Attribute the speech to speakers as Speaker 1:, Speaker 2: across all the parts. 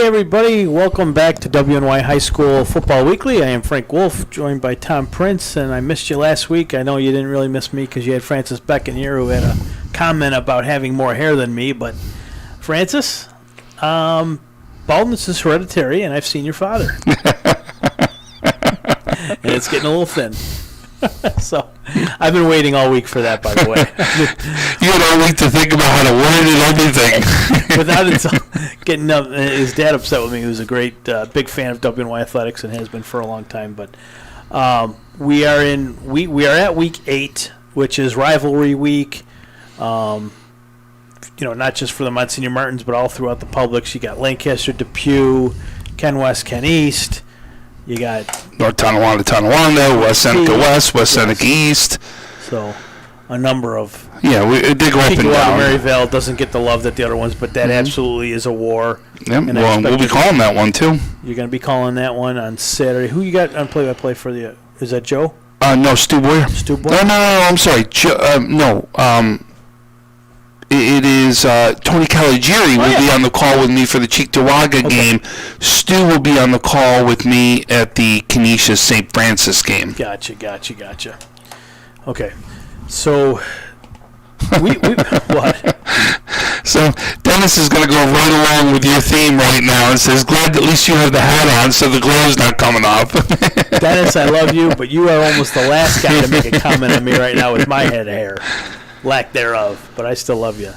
Speaker 1: Hey everybody, welcome back to WNY High School Football Weekly. I am Frank Wolf, joined by Tom Prince, and I missed you last week. I know you didn't really miss me because you had Francis Becken here who had a comment about having more hair than me, but Francis, baldness is hereditary, and I've seen your father. And it's getting a little thin. So, I've been waiting all week for that, by the way.
Speaker 2: You had all week to think about how to word it, everything.
Speaker 1: Without it getting up, his dad upset with me. He was a great, big fan of WNY athletics and has been for a long time. But we are at week 8, which is rivalry week. Not just for the Monsignor Martins, but all throughout the Publix. You got Lancaster, Depew, Ken West, Ken East. You got
Speaker 2: North Tonawanda, Tonawanda, West Seneca West, West Seneca East.
Speaker 1: So, a number of...
Speaker 2: Yeah, they go up and down.
Speaker 1: Maryvale doesn't get the love that the other ones, but that absolutely is a war.
Speaker 2: Yep. Well, we'll be calling that one, too.
Speaker 1: You're going to be calling that one on Saturday. Who you got on play-by-play for the... Is that Joe?
Speaker 2: No, Stu Boyer.
Speaker 1: Stu Boyer?
Speaker 2: No, I'm sorry. It is Tony Caligiuri will be on the call with me for the Cheektowaga game. Stu will be on the call with me at the Canisius St. Francis game.
Speaker 1: Gotcha. Okay. So, what?
Speaker 2: So, Dennis is going to go right along with your theme right now and says, glad at least you have the hat on so the glow's not coming off.
Speaker 1: Dennis, I love you, but you are almost the last guy to make a comment on me right now with my head of hair. Lack thereof, but I still love you.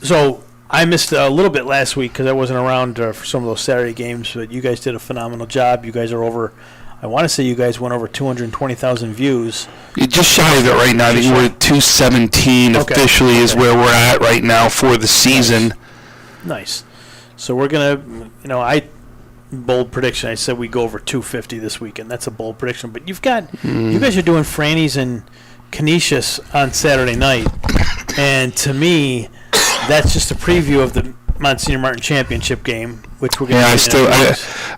Speaker 1: So I missed a little bit last week because I wasn't around for some of those Saturday games, but you guys did a phenomenal job. You guys are over, I want to say you guys went over 220,000 views.
Speaker 2: You're just shy of it right now. I think we're at 217 officially is where we're at right now for the season.
Speaker 1: Nice. So we're going to, bold prediction, I said we go over 250 this weekend. That's a bold prediction. But you guys are doing Franny's and Canisius on Saturday night, and to me, that's just a preview of the Monsignor Martin Championship game, which we're going to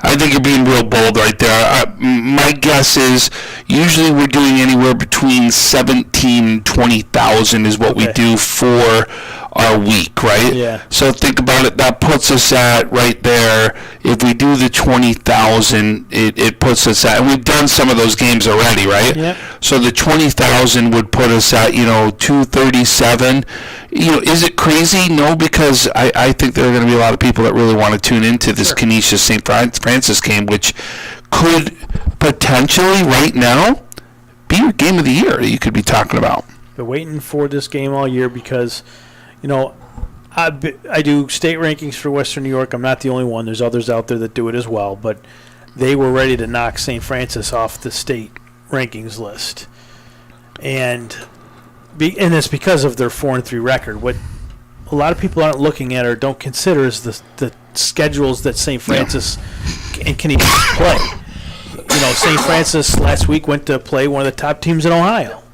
Speaker 2: I think you're being real bold right there. My guess is usually we're doing anywhere between 17,000 and 20,000 is what we do for our week, right?
Speaker 1: Yeah.
Speaker 2: So think about it. That puts us at right there. If we do the 20,000, it puts us at, and we've done some of those games already, right?
Speaker 1: Yep.
Speaker 2: So the 20,000 would put us at 237. Is it crazy? No, because I think there are going to be a lot of people that really want to tune into this Canisius St. Francis game, which could potentially right now be your game of the year that you could be talking about.
Speaker 1: Been waiting for this game all year because, I do state rankings for Western New York. I'm not the only one. There's others out there that do it as well, but they were ready to knock St. Francis off the state rankings list. And it's because of their 4-3 record. What a lot of people aren't looking at or don't consider is the schedules that St. Francis and Canisius play. St. Francis last week went to play one of the top teams in Ohio.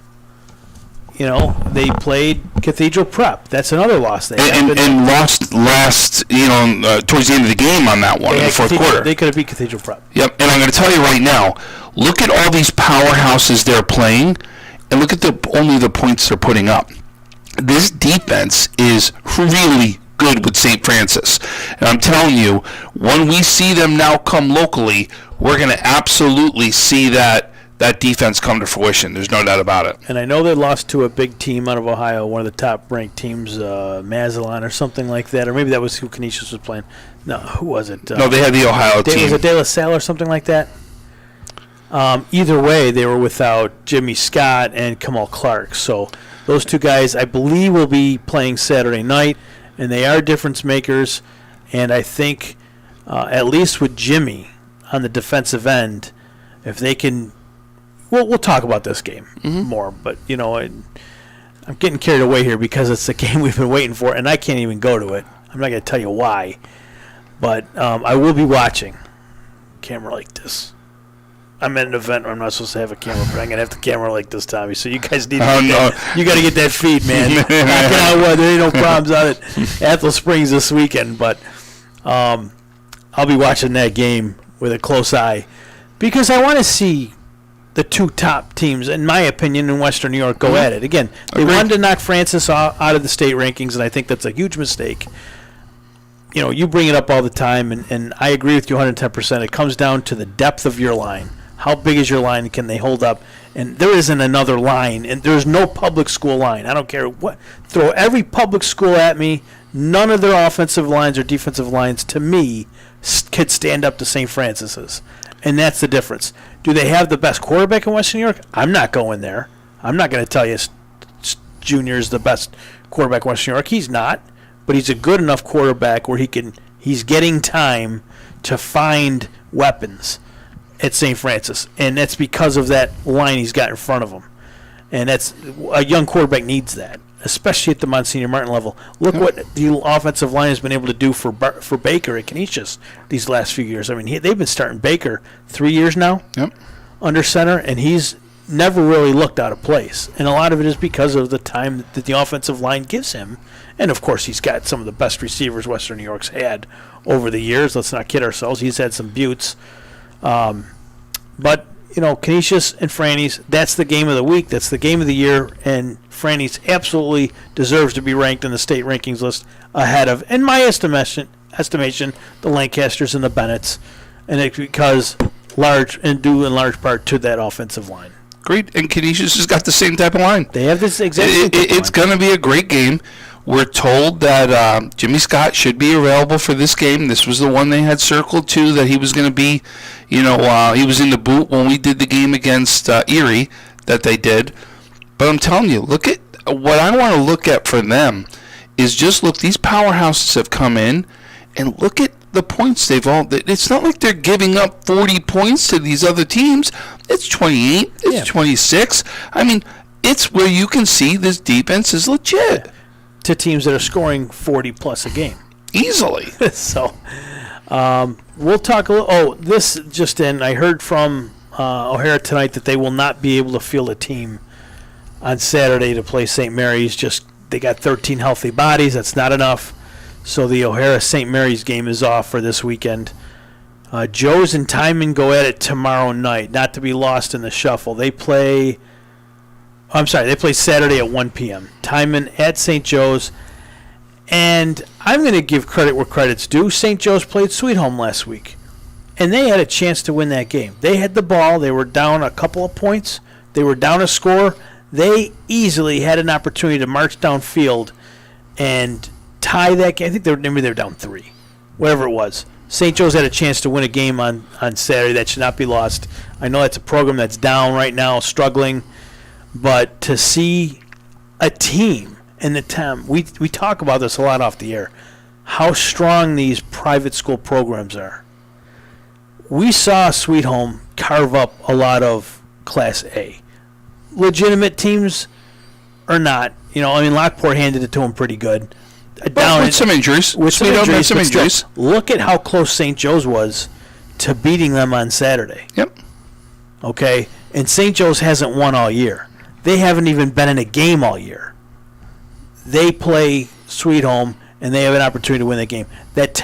Speaker 1: They played Cathedral Prep. That's another loss they had.
Speaker 2: And lost last, towards the end of the game on that one in the fourth quarter.
Speaker 1: They could have beat Cathedral Prep.
Speaker 2: Yep, and I'm going to tell you right now, look at all these powerhouses they're playing, and look at only the points they're putting up. This defense is really good with St. Francis. And I'm telling you, when we see them now come locally, we're going to absolutely see that defense come to fruition. There's no doubt about it.
Speaker 1: And I know they lost to a big team out of Ohio, one of the top-ranked teams, Massillon or something like that. Or maybe that was who Canisius was playing. No, who was it?
Speaker 2: No, they had the Ohio team.
Speaker 1: Was it De La Salle or something like that? Either way, they were without Jimmy Scott and Kamal Clark. So those two guys, I believe, will be playing Saturday night, and they are difference makers. And I think, at least with Jimmy on the defensive end, if they can – we'll talk about this game more, but, I'm getting carried away here because it's the game we've been waiting for, and I can't even go to it. I'm not going to tell you why, but I will be watching. Camera like this. I'm at an event where I'm not supposed to have a camera, but I'm going to have the camera like this, Tommy, so you guys need to you got to get that feed, man. There ain't no problems on it. Athol Springs this weekend, but I'll be watching that game with a close eye because I want to see the two top teams, in my opinion, in Western New York go at it. Again, they wanted to knock Francis out of the state rankings, and I think that's a huge mistake. you bring it up all the time, and I agree with you 110%. It comes down to the depth of your line. How big is your line? Can they hold up? And there isn't another line, and there's no public school line. I don't care what. Throw every public school at me. None of their offensive lines or defensive lines, to me, could stand up to St. Francis's. And that's the difference. Do they have the best quarterback in Western New York? I'm not going there. I'm not going to tell you Junior is the best quarterback in Western New York. He's not. But he's a good enough quarterback where he's getting time to find weapons at St. Francis. And that's because of that line he's got in front of him. And that's a young quarterback needs that, especially at the Monsignor Martin level. Look what the offensive line has been able to do for Baker at Canisius these last few years. I mean, they've been starting Baker 3 years now under center, and he's never really looked out of place. And a lot of it is because of the time that the offensive line gives him. And, of course, he's got some of the best receivers Western New York's had over the years. Let's not kid ourselves. He's had some buttes. But, Canisius and Franny's, that's the game of the week. That's the game of the year. And Franny's absolutely deserves to be ranked in the state rankings list ahead of, in my estimation, the Lancasters and the Bennetts. And it's because due in large part to that offensive line.
Speaker 2: Great. And Canisius has got the same type of line.
Speaker 1: They have this exact same type of line.
Speaker 2: It's going to be a great game. We're told that Jimmy Scott should be available for this game. This was the one they had circled too, that he was going to be, he was in the boot when we did the game against Erie that they did. But I'm telling you, look at what I want to look at for them is just look, these powerhouses have come in and look at the points they've all, it's not like they're giving up 40 points to these other teams. It's 28, it's 26. I mean, it's where you can see this defense is legit.
Speaker 1: Yeah. To teams that are scoring 40-plus a game.
Speaker 2: Easily.
Speaker 1: So, we'll talk a little. This just in. I heard from O'Hara tonight that they will not be able to field a team on Saturday to play St. Mary's. They got 13 healthy bodies. That's not enough. So the O'Hara-St. Mary's game is off for this weekend. Joe's and Timon go at it tomorrow night, not to be lost in the shuffle. They play Saturday at 1 p.m. Timon at St. Joe's. And I'm going to give credit where credit's due. St. Joe's played Sweet Home last week. And they had a chance to win that game. They had the ball. They were down a couple of points. They were down a score. They easily had an opportunity to march downfield and tie that game. I think they were down 3, whatever it was. St. Joe's had a chance to win a game on Saturday. That should not be lost. I know that's a program that's down right now, struggling. But to see a team in the town, we talk about this a lot off the air, how strong these private school programs are. We saw Sweet Home carve up a lot of Class A. Legitimate teams or not. Lockport handed it to them pretty good.
Speaker 2: With some injuries.
Speaker 1: Look at how close St. Joe's was to beating them on Saturday.
Speaker 2: Yep.
Speaker 1: Okay? And St. Joe's hasn't won all year. They haven't even been in a game all year. They play Sweet Home, and they have an opportunity to win the game. That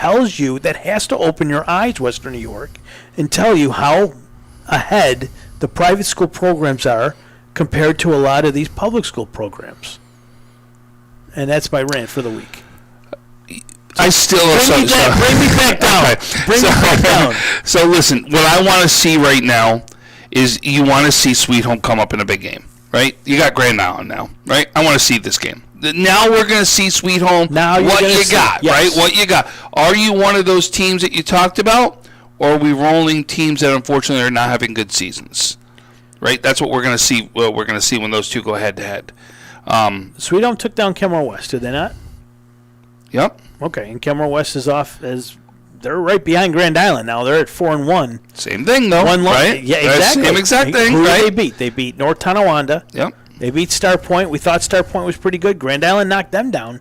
Speaker 1: has to open your eyes, Western New York, and tell you how ahead the private school programs are compared to a lot of these public school programs. And that's my rant for the week.
Speaker 2: I still
Speaker 1: bring me back down.
Speaker 2: Okay.
Speaker 1: Bring me back down.
Speaker 2: So listen, what I want to see right now is you want to see Sweet Home come up in a big game. Right? You got Grand Island now, right? I want to see this game. Now we're going to see Sweet Home.
Speaker 1: Now
Speaker 2: what you got, right? What you got. Are you one of those teams that you talked about, or are we rolling teams that unfortunately are not having good seasons? Right? That's what we're going to see. Well, we're going to see when those two go head to head.
Speaker 1: Sweet Home took down Kenmore West, did they not?
Speaker 2: Yep.
Speaker 1: Okay, and Kenmore West is off as they're right behind Grand Island now. They're at 4-1.
Speaker 2: Same thing though, right?
Speaker 1: Yeah, exactly.
Speaker 2: Same exact thing,
Speaker 1: Who
Speaker 2: right?
Speaker 1: did they beat? They beat North Tonawanda.
Speaker 2: Yep.
Speaker 1: They beat Star Point. We thought Star Point was pretty good. Grand Island knocked them down.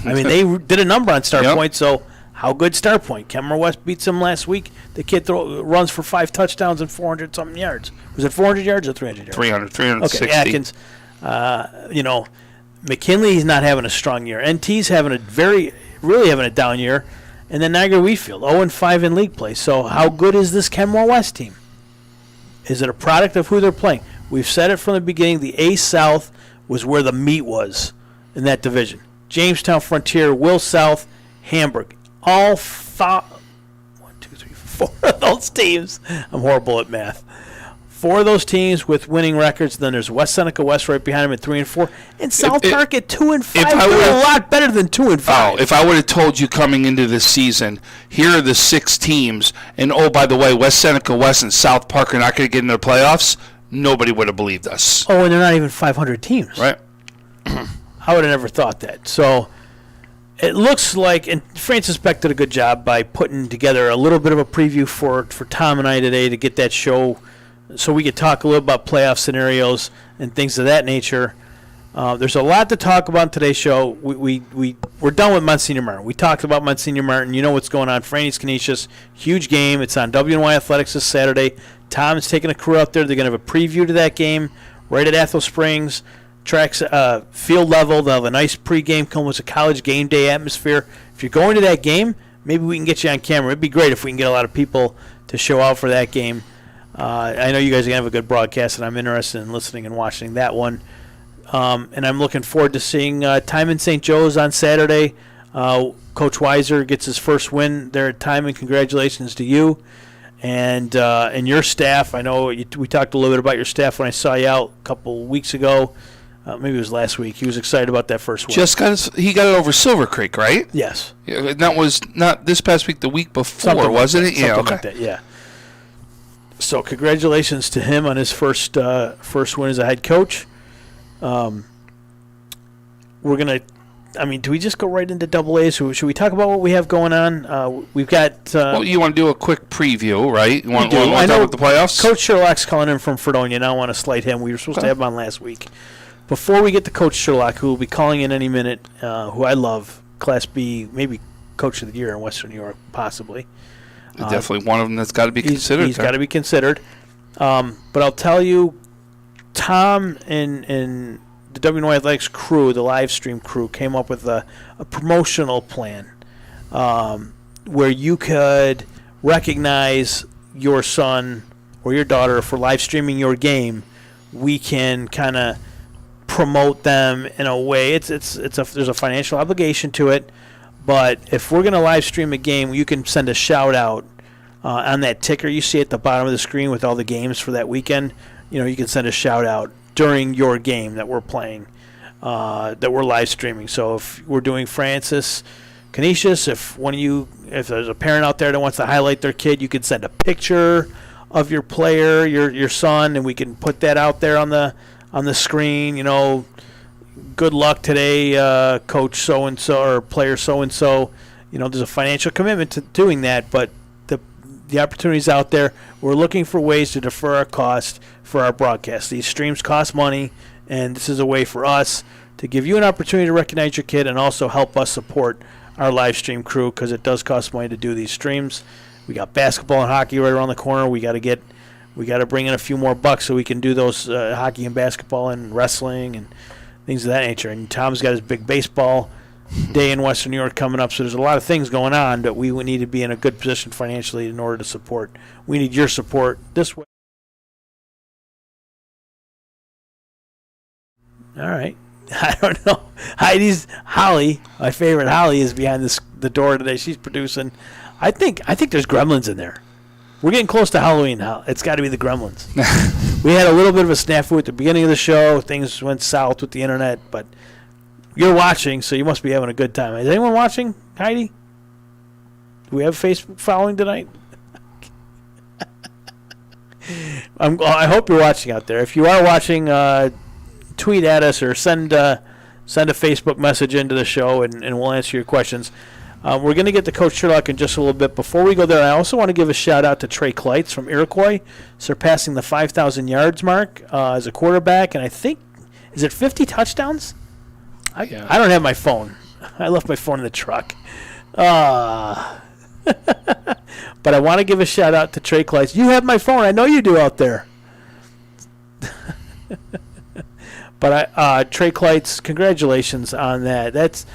Speaker 1: I mean, they did a number on Star Point, so how good Star Point? Kenmore West beats them last week. The kid runs for 5 touchdowns and 400-something yards. Was it 400 yards or 300 yards?
Speaker 2: 360.
Speaker 1: Okay, Atkins. McKinley's not having a strong year. NT's really having a down year. And then Niagara Wheatfield, 0-5 in league play. So how good is this Kenmore West team? Is it a product of who they're playing? We've said it from the beginning. The A South was where the meat was in that division. Jamestown, Frontier, Will South, Hamburg. all 4 of those teams. I'm horrible at math. 4 of those teams with winning records. Then there's West Seneca West right behind them at 3 and 4, and South Park at 2 and 5. They're a lot better than 2 and 5.
Speaker 2: Oh, if I would have told you coming into this season, here are the 6 teams, and oh, by the way, West Seneca West and South Park are not going to get into the playoffs, nobody would have believed us.
Speaker 1: Oh, and they're not even 500 teams.
Speaker 2: Right.
Speaker 1: I would have never thought that. So it looks like, and Francis Beck did a good job by putting together a little bit of a preview for Tom and I today to get that show so we could talk a little about playoff scenarios and things of that nature. There's a lot to talk about in today's show. We're done with Monsignor Martin. We talked about Monsignor Martin. You know what's going on. Franny's Canisius, huge game. It's on WNY Athletics this Saturday. Tom's taking a crew out there. They're going to have a preview to that game right at Athol Springs. Tracks field level. They'll have a nice pregame come with a college game day atmosphere. If you're going to that game, maybe we can get you on camera. It'd be great if we can get a lot of people to show out for that game. I know you guys are going to have a good broadcast, and I'm interested in listening and watching that one. And I'm looking forward to seeing Timon St. Joe's on Saturday. Coach Weiser gets his first win there at Timon. Congratulations to you and your staff. I know we talked a little bit about your staff when I saw you out a couple weeks ago. Maybe it was last week. He was excited about that first win.
Speaker 2: He got it over Silver Creek, right?
Speaker 1: Yes.
Speaker 2: Yeah, that was not this past week, the week before, wasn't it?
Speaker 1: Yeah, okay. Like that, yeah. So congratulations to him on his first win as a head coach. We're going to, do we just go right into Double A? So should we talk about what we have going on? We've got...
Speaker 2: well, you want to do a quick preview, right? You want
Speaker 1: to
Speaker 2: talk about the playoffs?
Speaker 1: Coach Sherlock's calling in from Fredonia, and I don't want to slight him. We were supposed to have him on last week. Before we get to Coach Sherlock, who will be calling in any minute, who I love, Class B, maybe Coach of the Year in Western New York, possibly.
Speaker 2: Definitely one of them that's got to be considered.
Speaker 1: He's got to be considered. But I'll tell you, Tom and the WNY Athletics crew, the live stream crew, came up with a promotional plan where you could recognize your son or your daughter for live streaming your game. We can kind of promote them in a way. There's a financial obligation to it, but if we're going to live stream a game, you can send a shout out on that ticker you see at the bottom of the screen with all the games for that weekend. You can send a shout out during your game that we're playing, that we're live streaming. So if we're doing Francis Canisius, if there's a parent out there that wants to highlight their kid, you can send a picture of your player, your son, and we can put that out there on the screen. Good luck today, coach so and so or player so and so. There's a financial commitment to doing that, but the opportunity's out there. We're looking for ways to defer our cost for our broadcast. These streams cost money, and this is a way for us to give you an opportunity to recognize your kid and also help us support our live stream crew, because it does cost money to do these streams. We got basketball and hockey right around the corner. We got to bring in a few more bucks so we can do those hockey and basketball and wrestling and things of that nature. And Tom's got his big baseball day in Western New York coming up. So there's a lot of things going on that we would need to be in a good position financially in order to support. We need your support this way. All right. I don't know. Holly, my favorite Holly, is behind the door today. She's producing. I think there's gremlins in there. We're getting close to Halloween now. It's got to be the gremlins. We had a little bit of a snafu at the beginning of the show. Things went south with the internet, but you're watching, so you must be having a good time. Is anyone watching, Heidi? Do we have Facebook following tonight? I hope you're watching out there. If you are watching, tweet at us or send a Facebook message into the show, and we'll answer your questions. We're going to get to Coach Sherlock in just a little bit. Before we go there, I also want to give a shout-out to Trey Kleist from Iroquois, surpassing the 5,000 yards mark as a quarterback. And I think, is it 50 touchdowns? I don't have my phone. I left my phone in the truck. But I want to give a shout-out to Trey Kleist. You have my phone. I know you do out there. But Trey Kleist, congratulations on that. That's...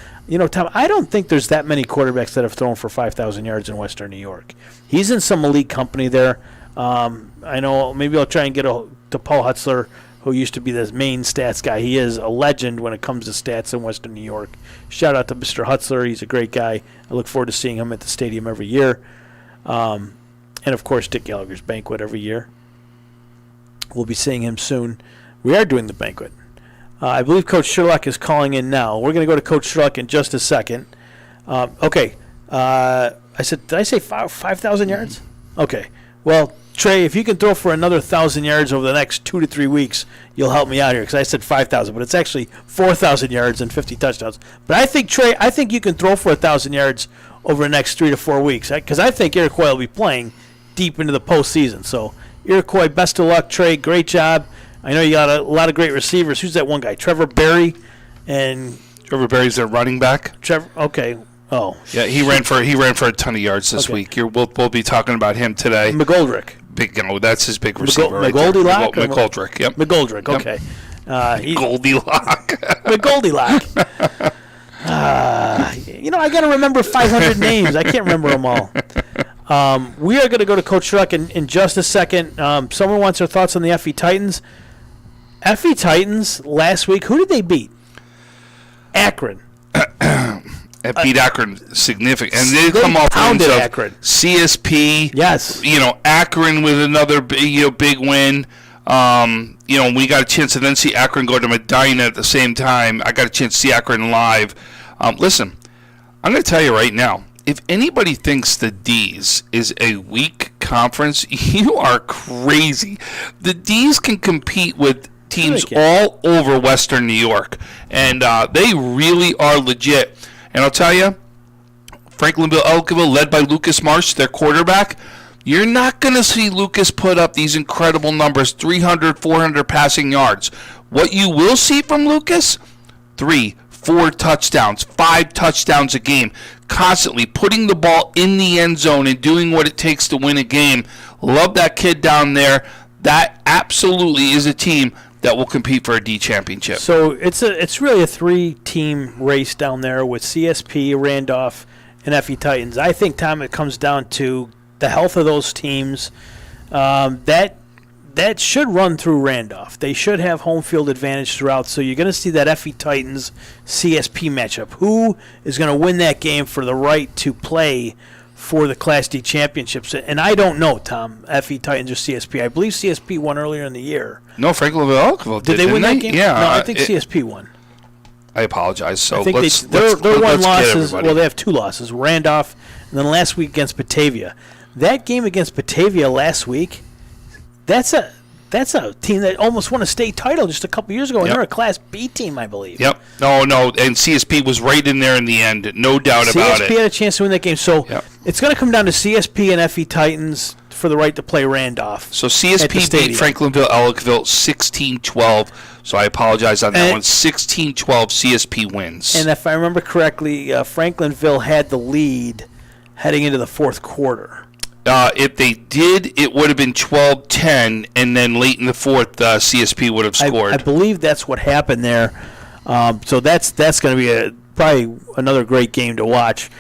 Speaker 1: Tom, I don't think there's that many quarterbacks that have thrown for 5,000 yards in Western New York. He's in some elite company there. I know maybe I'll try and get to Paul Hutzler who used to be the main stats guy. He is a legend when it comes to stats in Western New York. Shout out to Mr. Hutzler. He's a great guy. I look forward to seeing him at the stadium every year. And, of course, Dick Gallagher's banquet every year. We'll be seeing him soon. We are doing the banquet. I believe Coach Sherlock is calling in now. We're going to go to Coach Sherlock in just a second. Okay. Did I say 5,000 yards? Okay. Well, Trey, if you can throw for another 1,000 yards over the next 2 to 3 weeks, you'll help me out here because I said 5,000, but it's actually 4,000 yards and 50 touchdowns. But I think, Trey, you can throw for 1,000 yards over the next 3 to 4 weeks because I think Iroquois will be playing deep into the postseason. So, Iroquois, best of luck. Trey, great job. I know you got a lot of great receivers. Who's that one guy? Trevor Berry. And
Speaker 2: Trevor Berry's their running back.
Speaker 1: Trevor, okay. Oh.
Speaker 2: Yeah, he ran for a ton of yards this week. We'll be talking about him today.
Speaker 1: McGoldrick.
Speaker 2: That's his big receiver.
Speaker 1: McGoldrick?
Speaker 2: McGoldrick, yep.
Speaker 1: McGoldrick, okay.
Speaker 2: Goldilocks.
Speaker 1: McGoldilocks. I got to remember 500 names. I can't remember them all. We are going to go to Coach Sherlock in just a second. Someone wants their thoughts on the FE Titans. FE Titans last week, who did they beat? Akron.
Speaker 2: It beat Akron significant, and they come off wins of
Speaker 1: Akron.
Speaker 2: CSP.
Speaker 1: Yes,
Speaker 2: Akron with another big win. We got a chance to then see Akron go to Medina at the same time. I got a chance to see Akron live. Listen, I'm going to tell you right now, if anybody thinks the D's is a weak conference, you are crazy. The D's can compete with teams all over Western New York, and they really are legit. And I'll tell you, Franklinville-Ellicottville, led by Lucas Marsh, their quarterback, you're not going to see Lucas put up these incredible numbers, 300, 400 passing yards. What you will see from Lucas, 3, 4 touchdowns, 5 touchdowns a game, constantly putting the ball in the end zone and doing what it takes to win a game. Love that kid down there. That absolutely is a team that will compete for a D championship.
Speaker 1: So it's really a 3-team race down there with CSP, Randolph, and FE Titans. I think, Tom, it comes down to the health of those teams. That should run through Randolph. They should have home field advantage throughout. So you're going to see that FE Titans CSP matchup. Who is going to win that game for the right to play for the Class D championships? And I don't know, Tom, FE Titans or CSP. I believe CSP won earlier in the year.
Speaker 2: No, Franklinville-Ellicottville
Speaker 1: did. Did they win that game?
Speaker 2: Yeah.
Speaker 1: No, I think CSP won.
Speaker 2: I apologize. So
Speaker 1: I think their one losses. Well, they have 2 losses: Randolph, and then last week against Batavia. That game against Batavia last week, that's a team that almost won a state title just a couple years ago, and they're a Class B team, I believe.
Speaker 2: Yep. No, and CSP was right in there in the end, no doubt about it.
Speaker 1: CSP had a chance to win that game, so it's going to come down to CSP and FE Titans for the right to play Randolph.
Speaker 2: So CSP beat Franklinville-Ellicottville 16-12, so I apologize on that one. 16-12 CSP wins.
Speaker 1: And if I remember correctly, Franklinville had the lead heading into the fourth quarter.
Speaker 2: If they did, it would have been 12-10, and then late in the fourth, CSP would have scored.
Speaker 1: I believe that's what happened there. So that's going to be probably another great game to watch.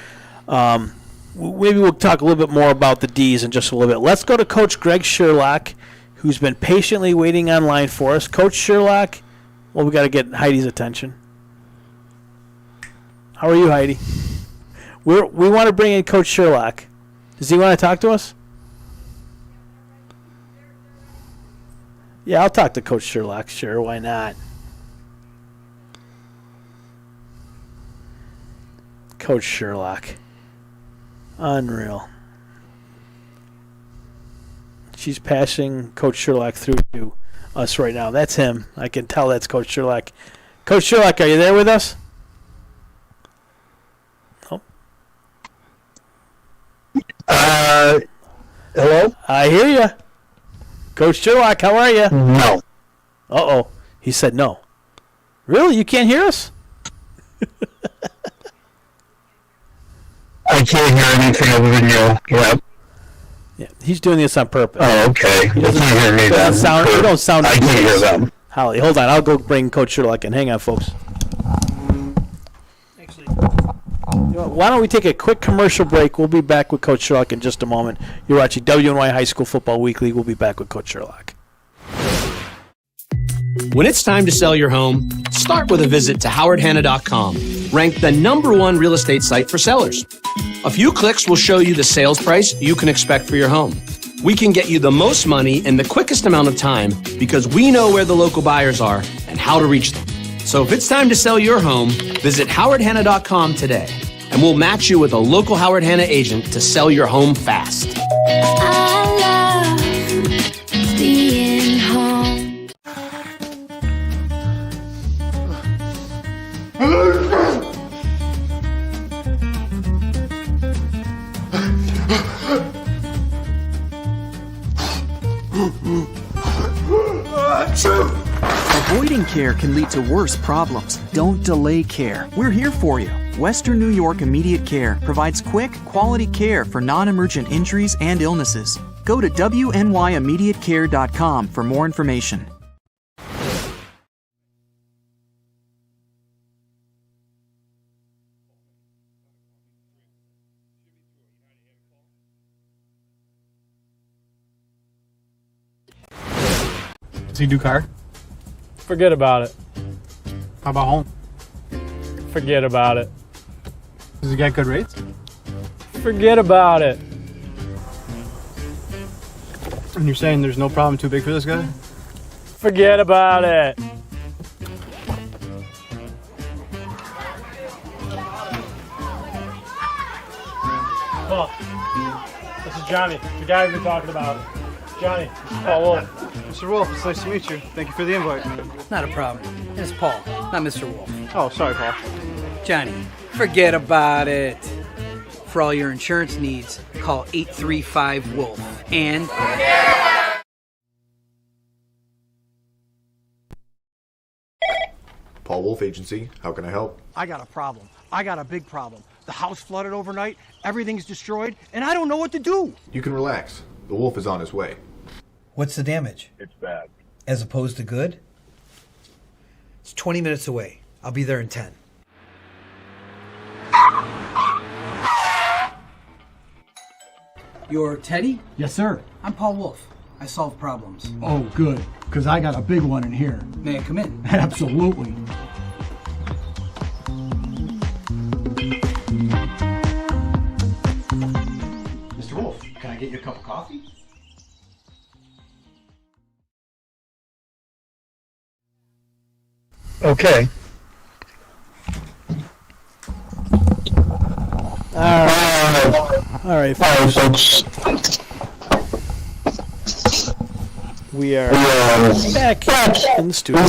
Speaker 1: Maybe we'll talk a little bit more about the D's in just a little bit. Let's go to Coach Greg Sherlock, who's been patiently waiting online for us. Coach Sherlock, well, we got to get Heidi's attention. How are you, Heidi? We want to bring in Coach Sherlock. Does he want to talk to us? Yeah, I'll talk to Coach Sherlock. Sure, why not? Coach Sherlock. Unreal. She's passing Coach Sherlock through to us right now. That's him. I can tell that's Coach Sherlock. Coach Sherlock, are you there with us?
Speaker 3: Hello?
Speaker 1: I hear you. Coach Sherlock, how are you?
Speaker 3: No.
Speaker 1: Uh-oh. He said no. Really? You can't hear us?
Speaker 3: I can't hear anything other than you. Yep.
Speaker 1: Yeah, he's doing this on purpose.
Speaker 3: Oh, okay.
Speaker 1: He doesn't
Speaker 3: hear me
Speaker 1: you don't sound
Speaker 3: I can't hear them.
Speaker 1: Holly, hold on. I'll go bring Coach Sherlock in. Hang on, folks. Actually, why don't we take a quick commercial break? We'll be back with Coach Sherlock in just a moment. You're watching WNY High School Football Weekly. We'll be back with Coach Sherlock.
Speaker 4: When it's time to sell your home, start with a visit to howardhanna.com, ranked the #1 real estate site for sellers. A few clicks will show you the sales price you can expect for your home. We can get you the most money in the quickest amount of time because we know where the local buyers are and how to reach them. So if it's time to sell your home, visit howardhanna.com today, and we'll match you with a local Howard Hanna agent to sell your home fast.
Speaker 5: I love being home.
Speaker 6: Avoiding care can lead to worse problems. Don't delay care. We're here for you. Western New York Immediate Care provides quick, quality care for non-emergent injuries and illnesses. Go to wnyImmediatecare.com for more information.
Speaker 7: Does he do car?
Speaker 8: Forget about it.
Speaker 7: How about home?
Speaker 8: Forget about it.
Speaker 7: Does he get good rates?
Speaker 8: Forget about it.
Speaker 7: And you're saying there's no problem too big for this guy?
Speaker 8: Forget about it. Paul, this is Johnny, the guy we've been talking about. Johnny, this is Paul Wolf.
Speaker 7: Mr. Wolf, it's nice to meet you. Thank you for the invite.
Speaker 9: Not a problem. It's Paul, not Mr. Wolf.
Speaker 7: Oh, sorry, Paul.
Speaker 9: Johnny, forget about it. For all your insurance needs, call 835-WOLF. And...
Speaker 10: Paul Wolf Agency, how can I help?
Speaker 11: I got a problem. I got a big problem. The house flooded overnight, everything's destroyed, and I don't know what to do.
Speaker 10: You can relax. The wolf is on his way.
Speaker 12: What's the damage?
Speaker 10: It's bad.
Speaker 12: As opposed to good?
Speaker 11: It's 20 minutes away. I'll be there in 10.
Speaker 9: You're Teddy?
Speaker 11: Yes, sir.
Speaker 9: I'm Paul Wolf. I solve problems.
Speaker 11: Oh, good, because I got a big one in here.
Speaker 9: May I come in?
Speaker 11: Absolutely. Mr. Wolf, can I get you a cup of coffee?
Speaker 3: Okay.
Speaker 1: All right, folks. We are back in the studio.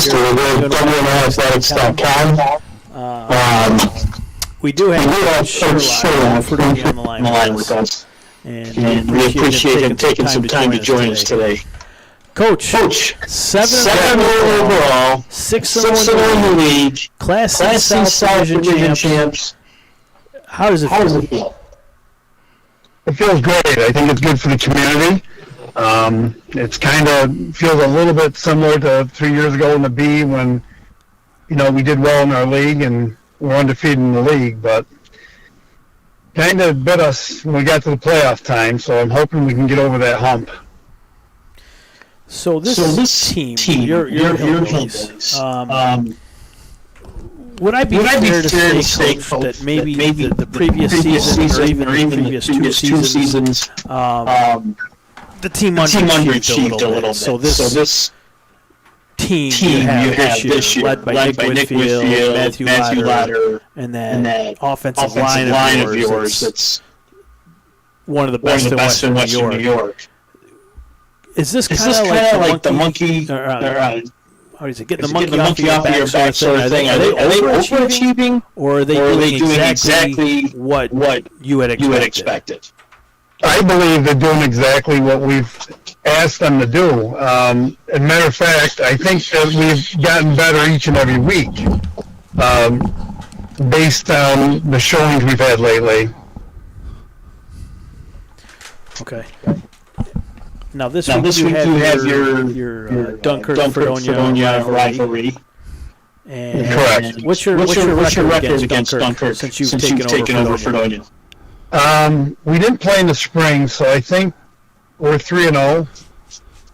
Speaker 1: We do have Sherlock on the line with us, and we appreciate him taking some time to join us today. Coach, 7 overall, 6-0 in the league, Class C South Division champs. How does it feel?
Speaker 3: It feels great. I think it's good for the community. It's kind of feels a little bit similar to 3 years ago in the B when, we did well in our league and we're undefeated in the league, but kind of bit us when we got to the playoff time. So I'm hoping we can get over that hump.
Speaker 1: So this team, your Hillbillies, would I be fair to say, Coach, that maybe the previous season or even the previous two seasons, the team underachieved a little bit. So this team you have this year, led by Nick Whitfield, Matthew Latter, and that offensive line of yours, that's one of the best in Western New York. Is this kind of like the monkey? How is it? Getting the monkey off of your back sort of thing. Are they overachieving, or are they doing exactly what you had expected?
Speaker 3: I believe they're doing exactly what we've asked them to do. As a matter of fact, I think that we've gotten better each and every week based on the showings we've had lately.
Speaker 1: Okay. Now this week you have your Dunkirk-Fredonia rivalry. And
Speaker 3: correct.
Speaker 1: What's your record against Dunkirk since you've taken over Fredonia?
Speaker 3: We didn't play in the spring, so I think we're 3-0.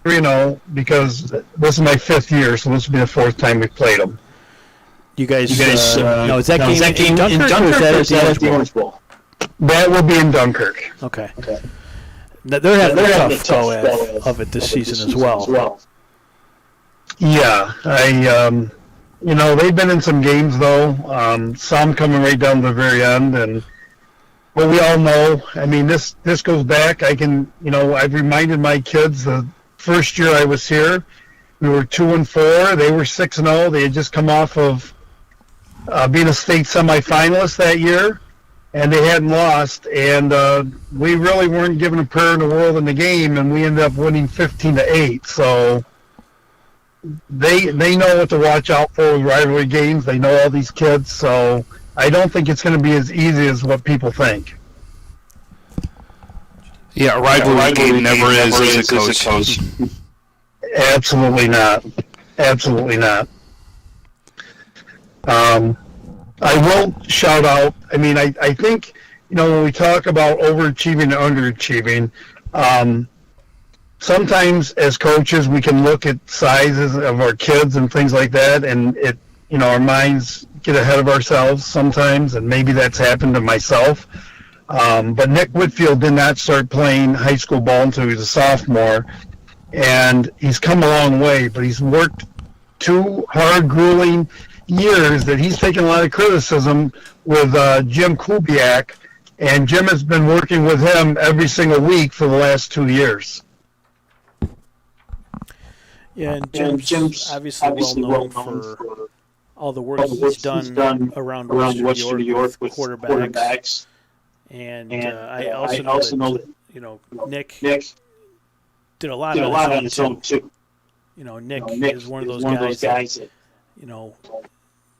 Speaker 3: 3-0 because this is my 5th year, so this will be the 4th time we played them.
Speaker 1: You guys no, is that game in Dunkirk or is that at the Orange Bowl?
Speaker 3: That will be in Dunkirk.
Speaker 1: Okay. Now, they're having a tough go of it this season as well.
Speaker 3: Yeah, they've been in some games though. Some coming right down to the very end, but we all know. I mean, this goes back. I've reminded my kids the first year I was here, we were 2-4. They were 6-0. They had just come off of being a state semifinalist that year, and they hadn't lost. And we really weren't given a prayer in the world in the game, and we ended up winning 15-8. So they know what to watch out for with rivalry games. They know all these kids, so I don't think it's going to be as easy as what people think.
Speaker 2: Yeah, a rivalry game never is as a coach.
Speaker 3: Absolutely not. Absolutely not. I will shout out, I think, when we talk about overachieving and underachieving, sometimes as coaches we can look at sizes of our kids and things like that, and our minds get ahead of ourselves sometimes, and maybe that's happened to myself. But Nick Whitfield did not start playing high school ball until he was a sophomore, and he's come a long way, but he's worked 2 hard, grueling years that he's taken a lot of criticism with Jim Kubiak, and Jim has been working with him every single week for the last 2 years.
Speaker 1: Yeah, and Jim's obviously well known for all the work he's done around Western New York with quarterbacks. And I also know that Nick did a lot on his own too. Nick is one of those guys that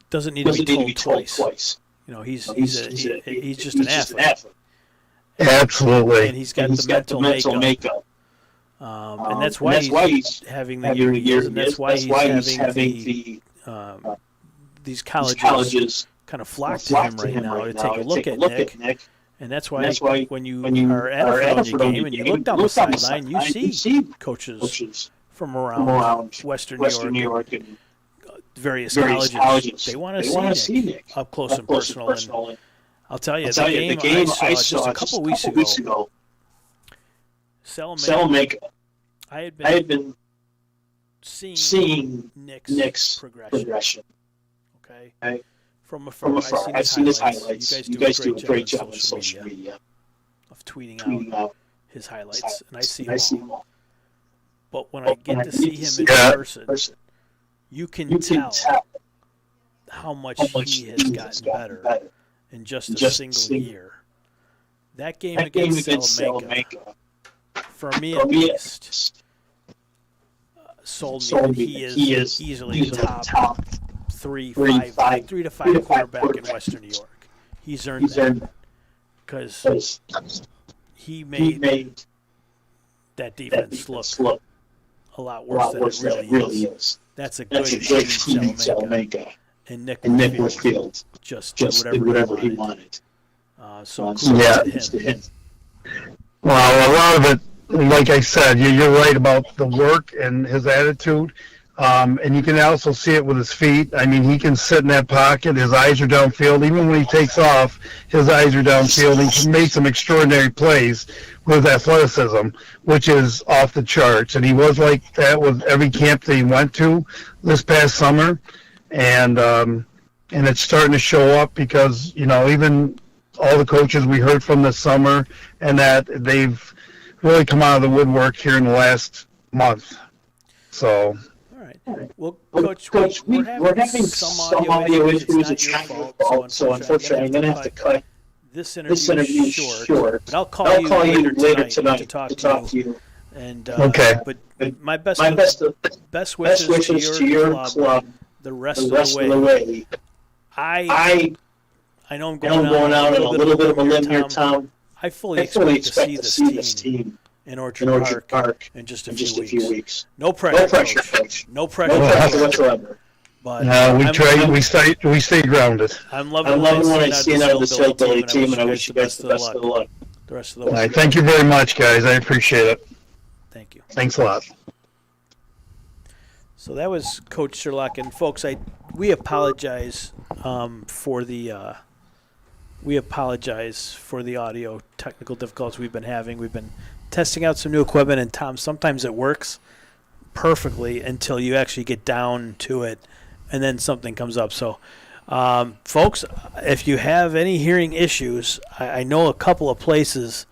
Speaker 1: doesn't need to be told twice. He's just an athlete.
Speaker 3: Absolutely.
Speaker 1: And he's got the mental makeup. And that's why he's having the year he is, and that's why he's having these colleges kind of flock to him right now to take a look at Nick. And that's why when you are at a football game and you look down the sideline, you see coaches from around Western New York and various colleges. They want to see Nick up close and personal. And I'll tell you, the game I saw just a couple weeks ago, Salamanca, I had been seeing Nick's progression. Okay? From afar, I've seen his highlights. You guys do a great job on social media of tweeting out his highlights, and I see them all. But when I get to see him in person, you can tell how much he has gotten better in just a single year. That game against Salamanca, for me at least, sold me that he is easily the top 3 to 5 quarterback in Western New York. He's earned that because he made that defense look a lot worse than it really is. That's a good team, Salamanca. And Nick Whitfield just did whatever he wanted. So kudos to him.
Speaker 3: Well, a lot of it, like I said, you're right about the work and his attitude. And you can also see it with his feet. He can sit in that pocket. His eyes are downfield. Even when he takes off, his eyes are downfield. He made some extraordinary plays with athleticism, which is off the charts. And he was like that with every camp that he went to this past summer. And it's starting to show up because, even all the coaches we heard from this summer, and that they've really come out of the woodwork here in the last month. So...
Speaker 1: All right. Well, Coach, we're having some audio issues. It's not your fault, so unfortunately I'm going to have to cut this interview short. But I'll call you later tonight to talk to you. And,
Speaker 3: okay.
Speaker 1: But my best wishes to your club the rest of the way. I know I'm going out on a little bit of a limb here, Tom. I fully expect to see this team in Orchard Park in just a few weeks. No pressure, Coach. No pressure whatsoever. But
Speaker 3: we stay grounded.
Speaker 1: I'm loving what I see out of this hillbilly team, and I wish you guys the best of luck the rest of the way.
Speaker 3: All right, thank you very much, guys. I appreciate it.
Speaker 1: Thank you.
Speaker 3: Thanks a lot.
Speaker 1: So that was Coach Sherlock, and folks, we apologize for the audio technical difficulties we've been having. We've been testing out some new equipment, and Tom, sometimes it works perfectly until you actually get down to it, and then something comes up. So, folks, if you have any hearing issues, I know a couple of places.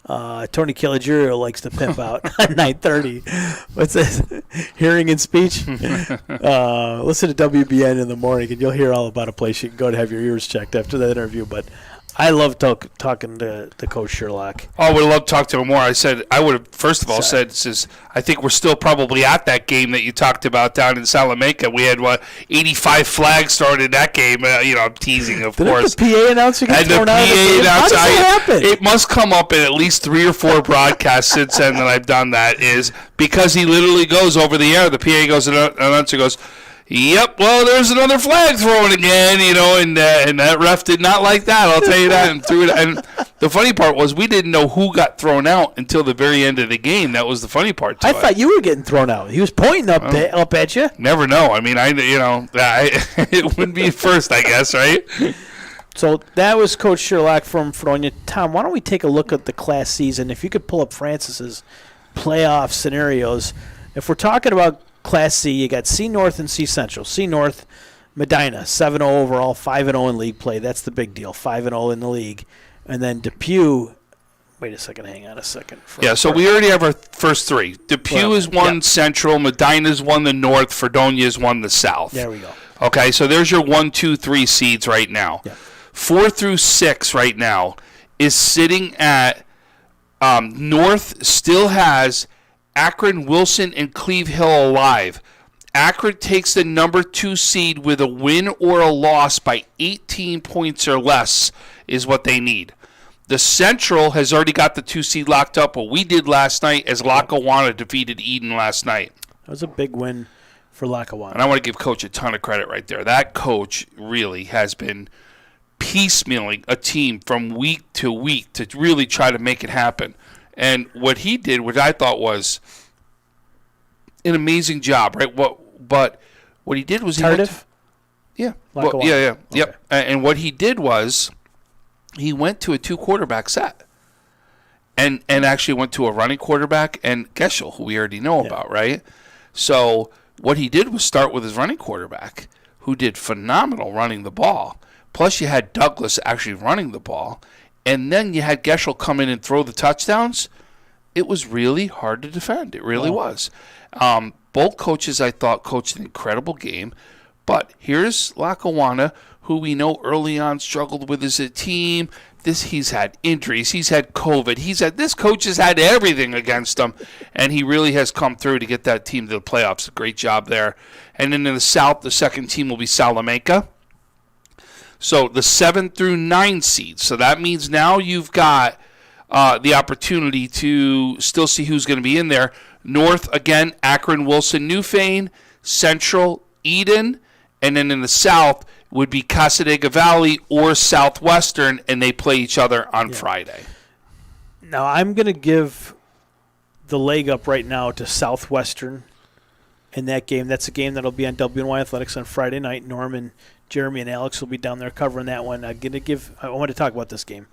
Speaker 1: Tony Caligiuro likes to pimp out at 9:30. What's this? Hearing and speech. Listen to WBN in the morning, and you'll hear all about a place you can go to have your ears checked after that interview. But I love talking to Coach Sherlock.
Speaker 2: Oh, I would love to talk to him more. I would have, first of all, said, I think we're still probably at that game that you talked about down in Salamanca. We had, 85 flags thrown in that game. I'm teasing, of course.
Speaker 1: The PA announcer get thrown out?
Speaker 2: How
Speaker 1: does that happen?
Speaker 2: It must come up in at least 3 or 4 broadcasts since then that I've done that, is because he literally goes over the air. The PA goes, and the announcer goes, yep, well, there's another flag thrown again, and that ref did not like that, I'll tell you that, and threw it. And the funny part was we didn't know who got thrown out until the very end of the game. That was the funny part to it.
Speaker 1: I thought you were getting thrown out. He was pointing up at you.
Speaker 2: Never know. I mean, it wouldn't be first, I guess, right?
Speaker 1: So that was Coach Sherlock from Fredonia. Tom, why don't we take a look at the Class C's, and if you could pull up Francis's playoff scenarios. If we're talking about Class C, you got C North and C Central. C North, Medina, 7-0 overall, 5-0 in league play. That's the big deal, 5-0 in the league. And then Depew, wait a second, hang on a second.
Speaker 2: So we already have our first 3. Depew has won Central, Medina's won the North, Fredonia's won the South.
Speaker 1: There we go.
Speaker 2: Okay, so there's your 1, 2, 3 seeds right now.
Speaker 1: Yeah.
Speaker 2: 4 through 6 right now is sitting at North still has Akron, Wilson, and Cleve Hill alive. Akron takes the number 2 seed with a win or a loss by 18 points or less is what they need. The Central has already got the 2 seed locked up, what we did last night as Lackawanna defeated Eden last night.
Speaker 1: That was a big win for Lackawanna.
Speaker 2: And I want to give Coach a ton of credit right there. That coach really has been piecemealing a team from week to week to really try to make it happen. And what he did, which I thought was an amazing job, right? But what he did was
Speaker 1: Tardif?
Speaker 2: Yep.
Speaker 1: Okay.
Speaker 2: And what he did was he went to a 2-quarterback set, and actually went to a running quarterback and Geschel, who we already know about, right? So what he did was start with his running quarterback, who did phenomenal running the ball. Plus, you had Douglas actually running the ball. And then you had Geschel come in and throw the touchdowns. It was really hard to defend. It really was. Both coaches, I thought, coached an incredible game. But here's Lackawanna, who we know early on struggled with as a team. He's had injuries. He's had COVID. This coach has had everything against him. And he really has come through to get that team to the playoffs. A great job there. And then in the South, the second team will be Salamanca. So the 7 through 9 seeds. So that means now you've got the opportunity to still see who's going to be in there. North, again, Akron, Wilson, Newfane. Central, Eden. And then in the South would be Casadega Valley or Southwestern, and they play each other on Friday.
Speaker 1: Now I'm going to give the leg up right now to Southwestern in that game. That's a game that'll be on WNY Athletics on Friday night. Norman, Jeremy, and Alex will be down there covering that one. I want to talk about this game.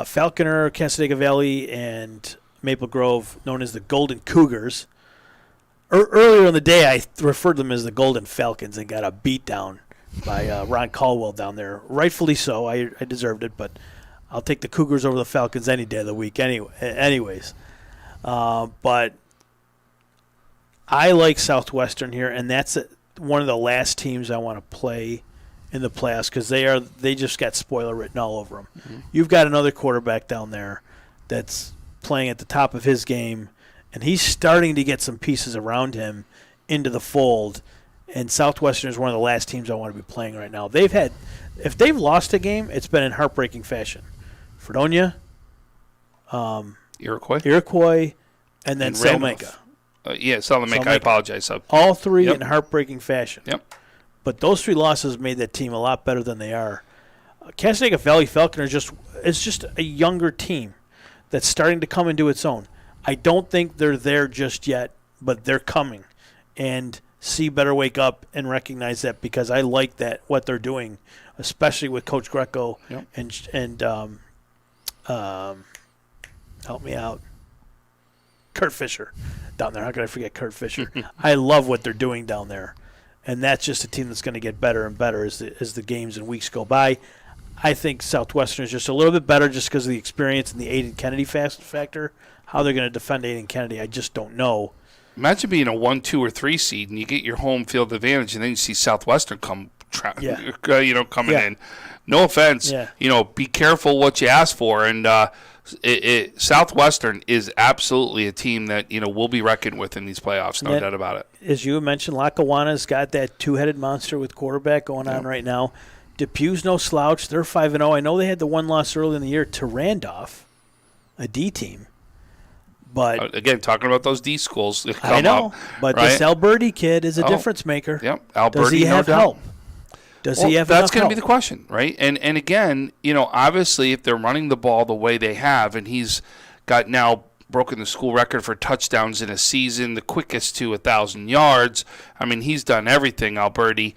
Speaker 1: Falconer, Casadega Valley, and Maple Grove, known as the Golden Cougars. Earlier in the day, I referred to them as the Golden Falcons and got a beat down by Ron Caldwell down there. Rightfully so. I deserved it, but I'll take the Cougars over the Falcons any day of the week anyways. But I like Southwestern here, and that's one of the last teams I want to play in the playoffs because they just got spoiler written all over them. Mm-hmm. You've got another quarterback down there that's playing at the top of his game, and he's starting to get some pieces around him into the fold. And Southwestern is one of the last teams I want to be playing right now. If they've lost a game, it's been in heartbreaking fashion. Fredonia, Iroquois, and then Salamanca.
Speaker 2: Salamanca. I apologize.
Speaker 1: All three in heartbreaking fashion.
Speaker 2: Yep.
Speaker 1: But those 3 losses made that team a lot better than they are. Casadega Valley Falconer is just a younger team that's starting to come into its own. I don't think they're there just yet, but they're coming. And C better wake up and recognize that, because I like that what they're doing, especially with Coach Greco and help me out, Kurt Fisher down there. How could I forget Kurt Fisher? I love what they're doing down there, and that's just a team that's going to get better and better as the games and weeks go by. I think Southwestern is just a little bit better just because of the experience and the Aiden Kennedy factor. How they're going to defend Aiden Kennedy, I just don't know.
Speaker 2: Imagine being a 1, 2, or 3 seed, and you get your home field advantage, and then you see Southwestern coming in. No offense, be careful what you ask for, and Southwestern is absolutely a team that will be reckoned with in these playoffs, no doubt about it. As
Speaker 1: you mentioned, Lackawanna's got that two-headed monster with quarterback going on right now. Depew's no slouch; they're 5-0. I know they had the one loss early in the year to Randolph, a D team. But
Speaker 2: again, talking about those D schools,
Speaker 1: I know. But this Alberti kid is a difference maker.
Speaker 2: Yep, Alberti.
Speaker 1: Does he have help? Does he have enough help?
Speaker 2: That's going to be the question, right? And again, obviously, if they're running the ball the way they have, and he's got now broken the school record for touchdowns in a season, the quickest to 1,000 yards. I mean, he's done everything, Alberti.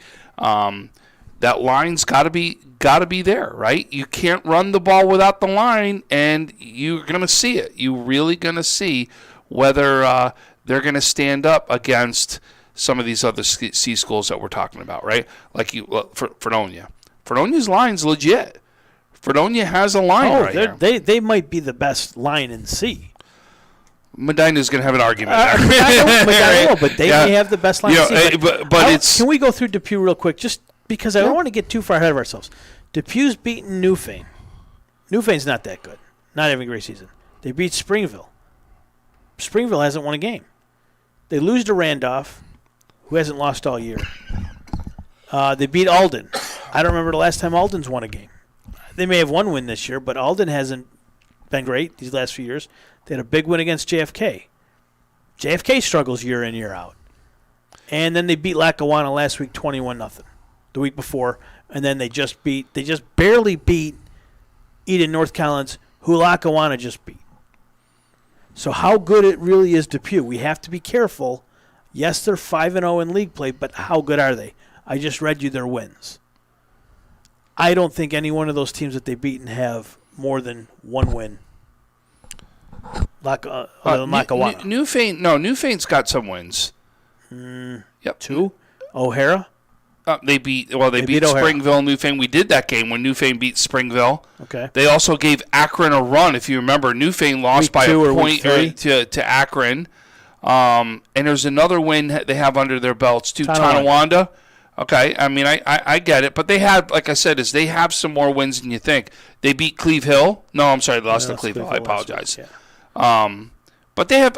Speaker 2: That line's got to be there, right? You can't run the ball without the line, and you're going to see it. You're really going to see whether they're going to stand up against some of these other C schools that we're talking about, right? Like Fredonia. Fredonia's line's legit. Fredonia has a line here.
Speaker 1: They might be the best line in C.
Speaker 2: Medina's going to have an argument there.
Speaker 1: I know, but they may have the best line in C.
Speaker 2: But
Speaker 1: can we go through Depew real quick? Just because I don't want to get too far ahead of ourselves. Depew's beaten Newfane. Newfane's not that good. Not having a great season. They beat Springville. Springville hasn't won a game. They lose to Randolph, who hasn't lost all year. They beat Alden. I don't remember the last time Alden's won a game. They may have one win this year, but Alden hasn't been great these last few years. They had a big win against JFK. JFK struggles year in, year out. And then they beat Lackawanna last week 21-0. The week before, and then they just barely beat Eden North Collins, who Lackawanna just beat. So how good it really is Depew, we have to be careful. Yes, they're 5-0 in league play, but how good are they? I just read you their wins. I don't think any one of those teams that they've beaten have more than one win. Other than Lackawanna.
Speaker 2: Newfane's got some wins.
Speaker 1: Yep. 2? O'Hara?
Speaker 2: They beat Springville and Newfane. We did that game when Newfane beat Springville.
Speaker 1: Okay.
Speaker 2: They also gave Akron a run, if you remember. Newfane lost by a point to Akron. And there's another win they have under their belts, too, Tonawanda. Okay, I mean, I get it. But they had, like I said, they have some more wins than you think. They beat Cleve Hill. No, I'm sorry, they lost to Cleve Hill. I apologize. But they have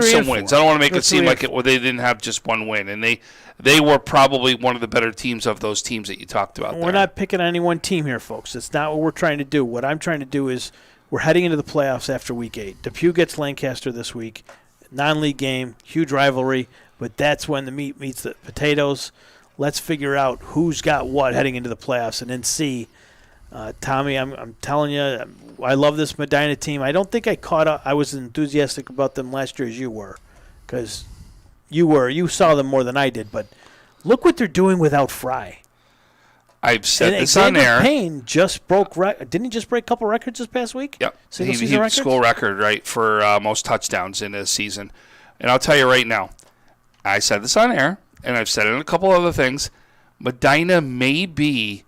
Speaker 2: some wins. I don't want to make it seem like they didn't have just one win. And they were probably one of the better teams of those teams that you talked about.
Speaker 1: We're not picking any one team here, folks. That's not what we're trying to do. What I'm trying to do is we're heading into the playoffs after Week 8. Depew gets Lancaster this week. Non-league game, huge rivalry, but that's when the meat meets the potatoes. Let's figure out who's got what heading into the playoffs and then see. Tommy, I'm telling you, I love this Medina team. I don't think I caught up. I was enthusiastic about them last year as you were, because you saw them more than I did. But look what they're doing without Fry.
Speaker 2: I've said this on air.
Speaker 1: Payne just broke. Didn't he just break a couple records this past week?
Speaker 2: Yep,
Speaker 1: Single season records?
Speaker 2: School record, right, for most touchdowns in a season. And I'll tell you right now, I said this on air, and I've said it in a couple other things. Medina may be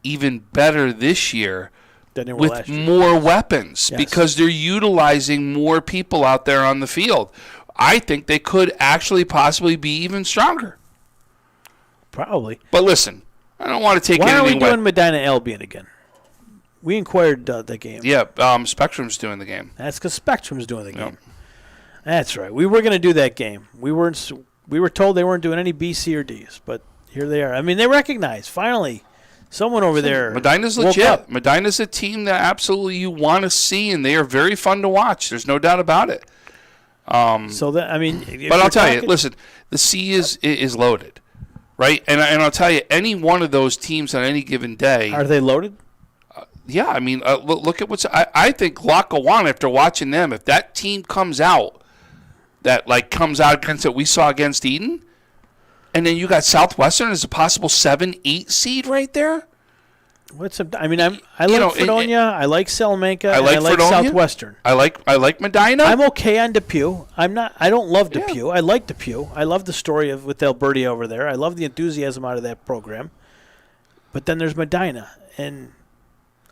Speaker 2: even better this year with more weapons because they're utilizing more people out there on the field. I think they could actually possibly be even stronger.
Speaker 1: Probably.
Speaker 2: But listen, I don't want to take anything away.
Speaker 1: Why are we doing Medina Albion again? We inquired the game.
Speaker 2: Yeah, Spectrum's doing the game.
Speaker 1: That's because Spectrum's doing the game. Yep. That's right. We were going to do that game. We were told they weren't doing any B, C, or Ds, but here they are. I mean, they recognize, finally, someone over there.
Speaker 2: Medina's legit. Medina's a team that absolutely you want to see, and they are very fun to watch. There's no doubt about it.
Speaker 1: But
Speaker 2: I'll tell you, listen, the C is loaded, right? And I'll tell you, any one of those teams on any given day.
Speaker 1: Are they loaded?
Speaker 2: Yeah, I mean, look at I think Lackawanna, after watching them, if that team comes out, that comes out against what we saw against Eden, And then you got Southwestern as a possible 7-8 seed right there.
Speaker 1: I like Fredonia. I like Salamanca. I like Southwestern.
Speaker 2: I like Medina.
Speaker 1: I'm okay on Depew. I don't love Depew. I like Depew. I love the story with Alberti over there. I love the enthusiasm out of that program. But then there's Medina, and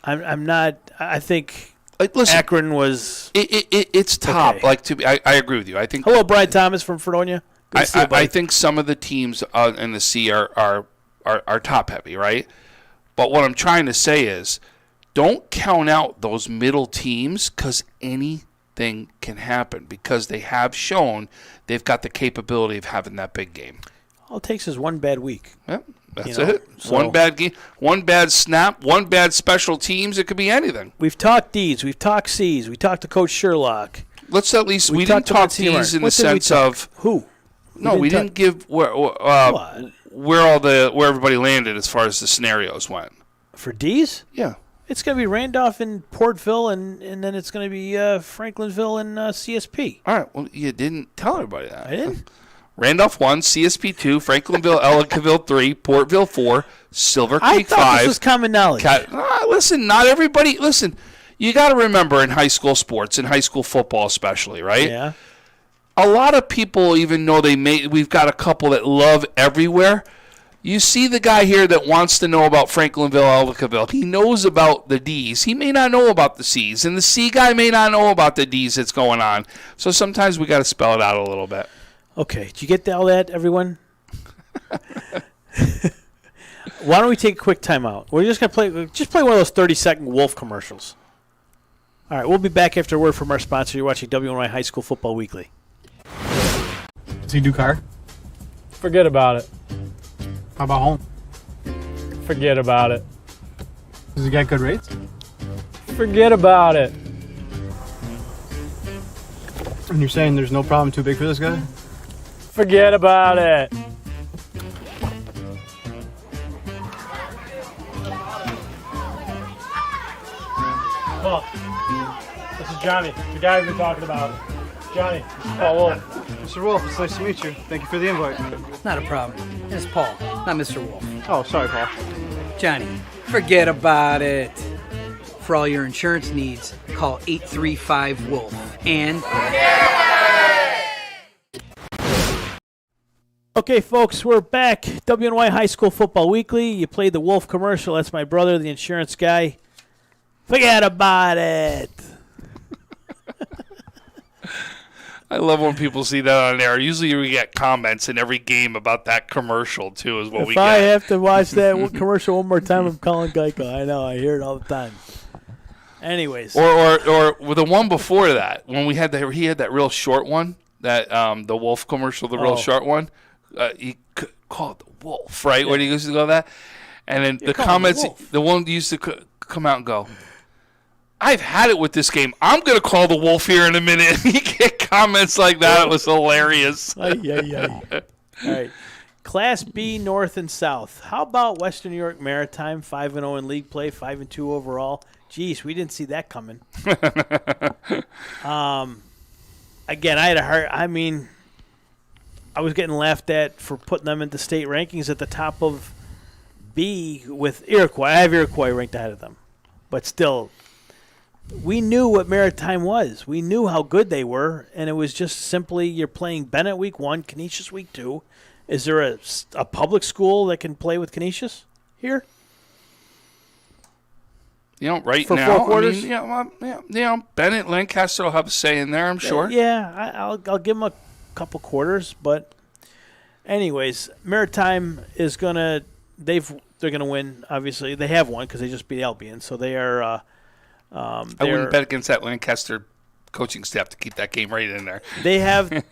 Speaker 1: I'm not. I think
Speaker 2: listen,
Speaker 1: Akron was.
Speaker 2: It's top. Okay. I agree with you. I think.
Speaker 1: Hello, Brian Thomas from Fredonia.
Speaker 2: I think some of the teams in the C are top heavy, right? But what I'm trying to say is, don't count out those middle teams because anything can happen because they have shown they've got the capability of having that big game.
Speaker 1: All it takes is one bad week.
Speaker 2: Yeah, that's it. So, one bad game, one bad snap, one bad special teams. It could be anything.
Speaker 1: We've talked D's. We've talked C's. We talked to Coach Sherlock.
Speaker 2: Let's at least we didn't talk D's in the sense of
Speaker 1: who.
Speaker 2: No, we didn't give where everybody landed as far as the scenarios went.
Speaker 1: For D's?
Speaker 2: Yeah.
Speaker 1: It's going to be Randolph and Portville, and then it's going to be Franklinville and CSP.
Speaker 2: All right. Well, you didn't tell everybody that.
Speaker 1: I didn't.
Speaker 2: Randolph 1, CSP 2, Franklinville, Ellicottville 3, Portville 4, Silver Creek 5.
Speaker 1: I thought this was common knowledge.
Speaker 2: Listen, not everybody. Listen, you got to remember in high school sports, in high school football especially, right?
Speaker 1: Yeah.
Speaker 2: A lot of people, even though we've got a couple that love everywhere. You see the guy here that wants to know about Franklinville, Ellicottville. He knows about the D's. He may not know about the C's, and the C guy may not know about the D's that's going on. So sometimes we got to spell it out a little bit.
Speaker 1: Okay, did you get all that, everyone? Why don't we take a quick timeout? We're just gonna play one of those 30-second Wolf commercials. All right, we'll be back after a word from our sponsor. You're watching WNY High School Football Weekly.
Speaker 7: Does he do car?
Speaker 8: Forget about it.
Speaker 7: How about home?
Speaker 8: Forget about it.
Speaker 7: Does he get good rates?
Speaker 8: Forget about it.
Speaker 7: And you're saying there's no problem too big for this guy?
Speaker 8: Forget about it. Well, this is Johnny, the guy we've been talking about. Johnny, Paul Wolf.
Speaker 7: Mr. Wolf, it's nice to meet you. Thank you for the invite.
Speaker 9: Not a problem. It's Paul, not Mr. Wolf.
Speaker 7: Oh, sorry, Paul.
Speaker 9: Johnny, forget about it. For all your insurance needs, call 835-WOLF and...
Speaker 1: Okay, folks, we're back. WNY High School Football Weekly. You played the Wolf commercial. That's my brother, the insurance guy. Forget about it.
Speaker 2: I love when people see that on there. Usually we get comments in every game about that commercial, too, is what we get.
Speaker 1: If I have to watch that commercial one more time, I'm calling Geico. I know. I hear it all the time. Anyways.
Speaker 2: Or the one before that, when he had that real short one, that the Wolf commercial, the real short one. He called it the Wolf, right? Yeah. When he used to go that. And then the comments, the one used to come out and go, I've had it with this game. I'm going to call the Wolf here in a minute. You get comments like that. It was hilarious.
Speaker 1: All right. Class B, North and South. How about Western New York Maritime, 5-0 in league play, 5-2 overall? Jeez, we didn't see that coming. Again, I was getting laughed at for putting them into state rankings at the top of B with Iroquois. I have Iroquois ranked ahead of them. But still, we knew what Maritime was. We knew how good they were, and it was just simply you're playing Bennett week 1, Canisius week 2. Is there a public school that can play with Canisius here?
Speaker 2: Right
Speaker 1: for
Speaker 2: now,
Speaker 1: 4 quarters?
Speaker 2: Bennett, Lancaster will have a say in there, I'm sure.
Speaker 1: Yeah, I'll give them a couple quarters, but anyways, Maritime is they're gonna win. Obviously, they have won because they just beat Albion, so they are.
Speaker 2: I wouldn't bet against that Lancaster coaching staff to keep that game right in there.
Speaker 1: They have.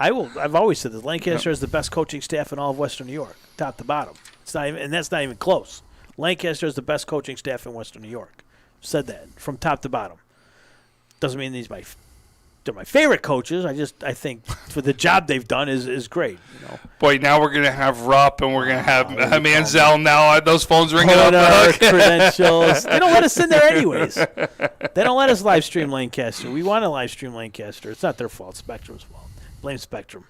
Speaker 1: I've always said this. Lancaster is the best coaching staff in all of Western New York, top to bottom. It's not even, and that's not even close. Lancaster is the best coaching staff in Western New York. Said that from top to bottom. Doesn't mean they're my favorite coaches. I think for the job they've done is great.
Speaker 2: Boy, now we're gonna have Rupp and we're gonna have Manziel now. Those phones ringing up.
Speaker 1: Credentials. They don't let us in there anyways. They don't let us live stream Lancaster. We want to live stream Lancaster. It's not their fault. Spectrum's fault. Blame Spectrum.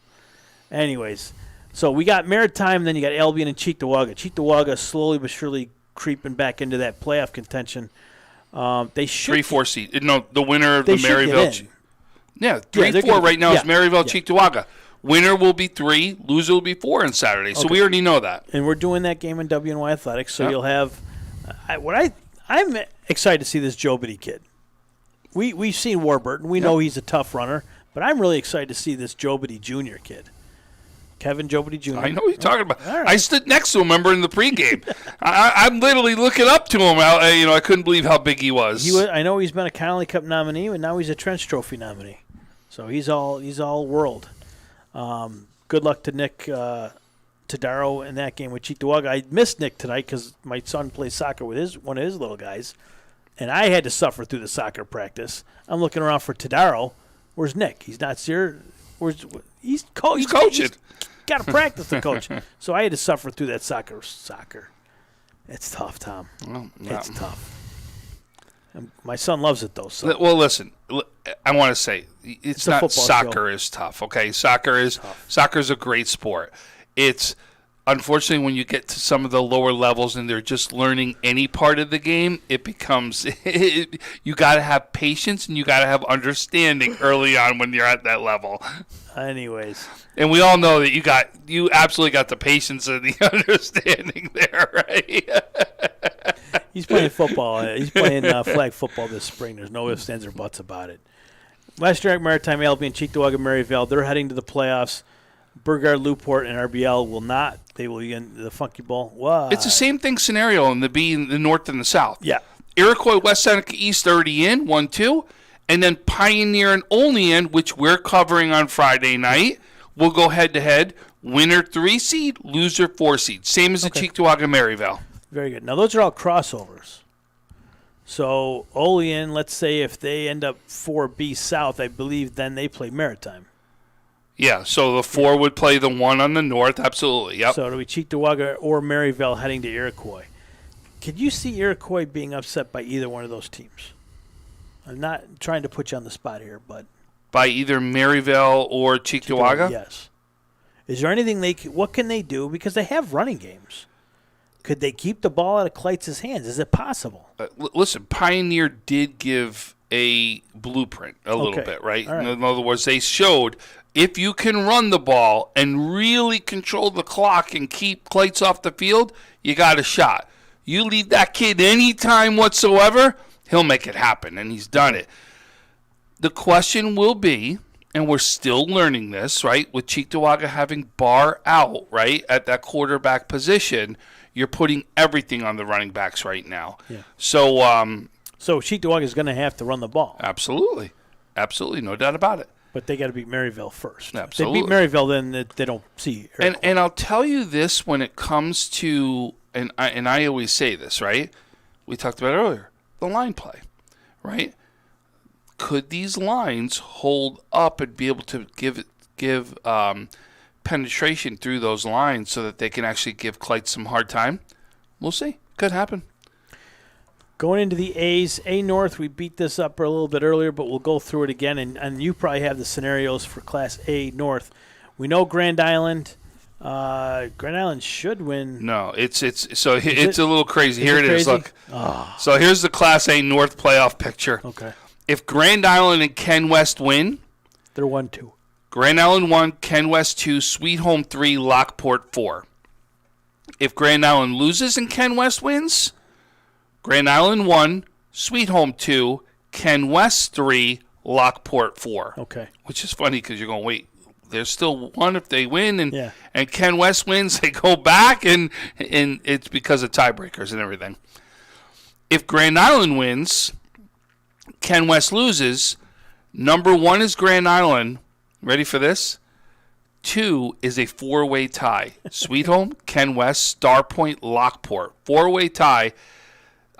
Speaker 1: Anyways, So we got Maritime, then you got Albion and Cheektowaga. Cheektowaga slowly but surely creeping back into that playoff contention. They should
Speaker 2: 3-4 seed. No, the winner of
Speaker 1: they
Speaker 2: the
Speaker 1: should get
Speaker 2: Maryville.
Speaker 1: in.
Speaker 2: Yeah,
Speaker 1: they're
Speaker 2: 3-4
Speaker 1: gonna-
Speaker 2: right now is
Speaker 1: yeah,
Speaker 2: Maryville,
Speaker 1: yeah.
Speaker 2: Cheektowaga. Winner will be 3, loser will be 4 on Saturday. So
Speaker 1: Okay.
Speaker 2: we already know that.
Speaker 1: And we're doing that game in WNY Athletics, so
Speaker 2: Yep.
Speaker 1: you'll have I'm excited to see this Jobity kid. We've seen Warburton. We know he's a tough runner, but I'm really excited to see this Jobity Jr. kid. Kevin Jobity Jr.
Speaker 2: I know what you're talking about.
Speaker 1: All right.
Speaker 2: I stood next to him, remember, in the pregame. I'm literally looking up to him. I couldn't believe how big he was.
Speaker 1: I know he's been a Connolly Cup nominee, and now he's a Trench Trophy nominee. So he's all world. Good luck to Nick Tadaro in that game with Cheektowaga. I missed Nick tonight because my son plays soccer with one of his little guys, and I had to suffer through the soccer practice. I'm looking around for Tadaro. Where's Nick? He's not here. He's coaching. He's got to practice to coach. So I had to suffer through that soccer. It's tough, Tom.
Speaker 2: Well,
Speaker 1: it's tough. My son loves it, though. So.
Speaker 2: Well, listen, I want to say it's
Speaker 1: a
Speaker 2: not
Speaker 1: football
Speaker 2: soccer
Speaker 1: show.
Speaker 2: is tough. Okay, soccer's a great sport. It's unfortunately when you get to some of the lower levels and they're just learning any part of the game, it becomes you got to have patience and you got to have understanding early on when you're at that level.
Speaker 1: Anyways.
Speaker 2: And we all know that you absolutely got the patience and the understanding there, right?
Speaker 1: He's playing football. He's playing flag football this spring. There's no ifs, ands, or buts about it. Western Maritime, Albion, Cheektowaga, Maryville, they're heading to the playoffs. Burgard, Newport, and RBL will not. They will be in the Funky Bowl. Wow.
Speaker 2: It's the same thing scenario in the north and the south.
Speaker 1: Yeah.
Speaker 2: Iroquois, West Seneca East already in, 1-2. And then Pioneer and Olean, which we're covering on Friday night, will go head-to-head. Winner 3 seed, loser 4 seed. Same as the Cheektowaga, Maryville.
Speaker 1: Very good. Now, those are all crossovers. So, Olean, let's say if they end up 4B South, I believe then they play Maritime.
Speaker 2: Yeah, so the 4 would play the 1 on the north. Absolutely, yep.
Speaker 1: So, it'll be Cheektowaga or Maryville heading to Iroquois. Could you see Iroquois being upset by either one of those teams? I'm not trying to put you on the spot here, but...
Speaker 2: By either Maryville or Cheektowaga?
Speaker 1: Yes. Is there anything what can they do? Because they have running games. Could they keep the ball out of Kleitz's hands? Is it possible?
Speaker 2: Listen, Pioneer did give a blueprint a little bit, right?
Speaker 1: All right.
Speaker 2: In other words, they showed if you can run the ball and really control the clock and keep Kleitz off the field, you got a shot. You leave that kid any time whatsoever, he'll make it happen, and he's done it. The question will be, and we're still learning this, right, with Cheektowaga having Barr out, right, at that quarterback position, you're putting everything on the running backs right now.
Speaker 1: Yeah.
Speaker 2: So
Speaker 1: Cheektowaga is going to have to run the ball.
Speaker 2: Absolutely. Absolutely, no doubt about it.
Speaker 1: But they got to beat Maryville first.
Speaker 2: Absolutely.
Speaker 1: If they beat Maryville, then they don't see.
Speaker 2: And I'll tell you this when it comes to, and I always say this, right? We talked about it earlier, the line play, right? Could these lines hold up and be able to give penetration through those lines so that they can actually give Kleitz some hard time? We'll see. Could happen.
Speaker 1: Going into the A's, A North, we beat this up a little bit earlier, but we'll go through it again, and you probably have the scenarios for Class A North. We know Grand Island. Grand Island should win.
Speaker 2: No, it's a little crazy. Here it is.
Speaker 1: Crazy?
Speaker 2: Look. Oh. So here's the Class A North playoff picture.
Speaker 1: Okay.
Speaker 2: If Grand Island and Ken West win,
Speaker 1: they're 1-2.
Speaker 2: Grand Island 1, Ken West 2, Sweet Home 3, Lockport 4. If Grand Island loses and Ken West wins, Grand Island 1, Sweet Home 2, Ken West 3, Lockport 4.
Speaker 1: Okay.
Speaker 2: Which is funny because you're going, wait, there's still one if they win, and Ken West wins, they go back, and it's because of tiebreakers and everything. If Grand Island wins, Ken West loses, number 1 is Grand Island. Ready for this? 2 is a 4-way tie. Sweet Home, Ken West, Star Point, Lockport. 4-way tie.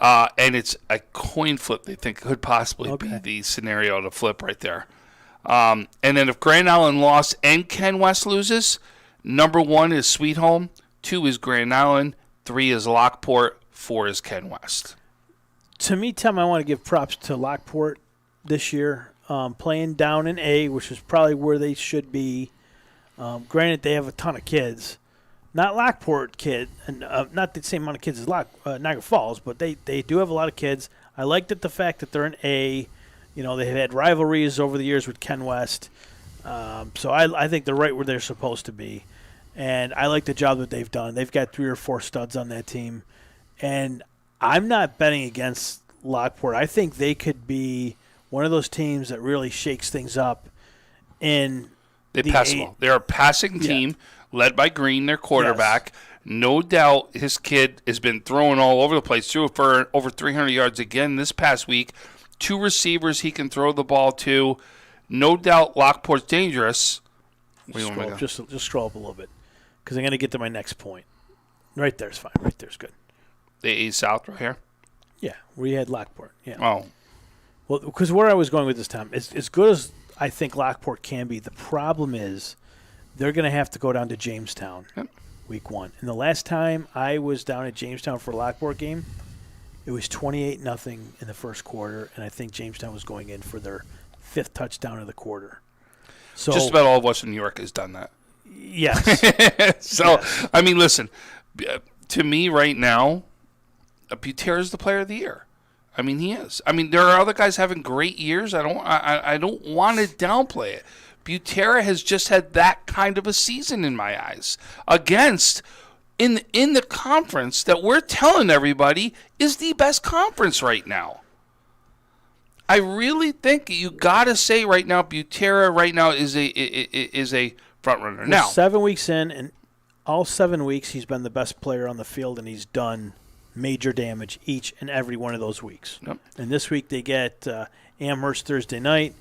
Speaker 2: And it's a coin flip they think could possibly be the scenario to flip right there. And then if Grand Island lost and Ken West loses, number 1 is Sweet Home, 2 is Grand Island, 3 is Lockport, 4 is Ken West.
Speaker 1: To me, Tim, I want to give props to Lockport this year, playing down in A, which is probably where they should be. Granted, they have a ton of kids. Not Lockport kid, and not the same amount of kids as Niagara Falls, but they do have a lot of kids. I liked the fact that they're an A. You know, they've had rivalries over the years with Ken West. So I think they're right where they're supposed to be. And I like the job that they've done. They've got 3 or 4 studs on that team. And I'm not betting against Lockport. I think they could be one of those teams that really shakes things up in
Speaker 2: They pass the ball. They're a passing team led by Green, their quarterback. Yes. No doubt his kid has been throwing all over the place, threw for over 300 yards again this past week. 2 receivers he can throw the ball to. No doubt Lockport's dangerous.
Speaker 1: Just scroll up a little bit because I'm going to get to my next point. Right there's fine. Right there's good.
Speaker 2: The A South right here?
Speaker 1: Yeah, we had Lockport. Yeah.
Speaker 2: Oh.
Speaker 1: Well, because where I was going with this, Tom, as good as I think Lockport can be, the problem is they're going to have to go down to Jamestown week 1. And the last time I was down at Jamestown for a Lockport game, it was 28-0 in the first quarter, and I think Jamestown was going in for their 5th touchdown of the quarter. So
Speaker 2: just about all of Western New York has done that.
Speaker 1: Yes.
Speaker 2: Yes. I mean, listen, to me right now, Butera is the player of the year. I mean, he is. I mean, there are other guys having great years. I don't want to downplay it. Butera has just had that kind of a season in my eyes against in the conference that we're telling everybody is the best conference right now. I really think you got to say right now, Butera right now is a front runner. Now
Speaker 1: 7 weeks in, and all 7 weeks he's been the best player on the field, and he's done major damage each and every one of those weeks.
Speaker 2: Yep.
Speaker 1: And this week they get Amherst Thursday night.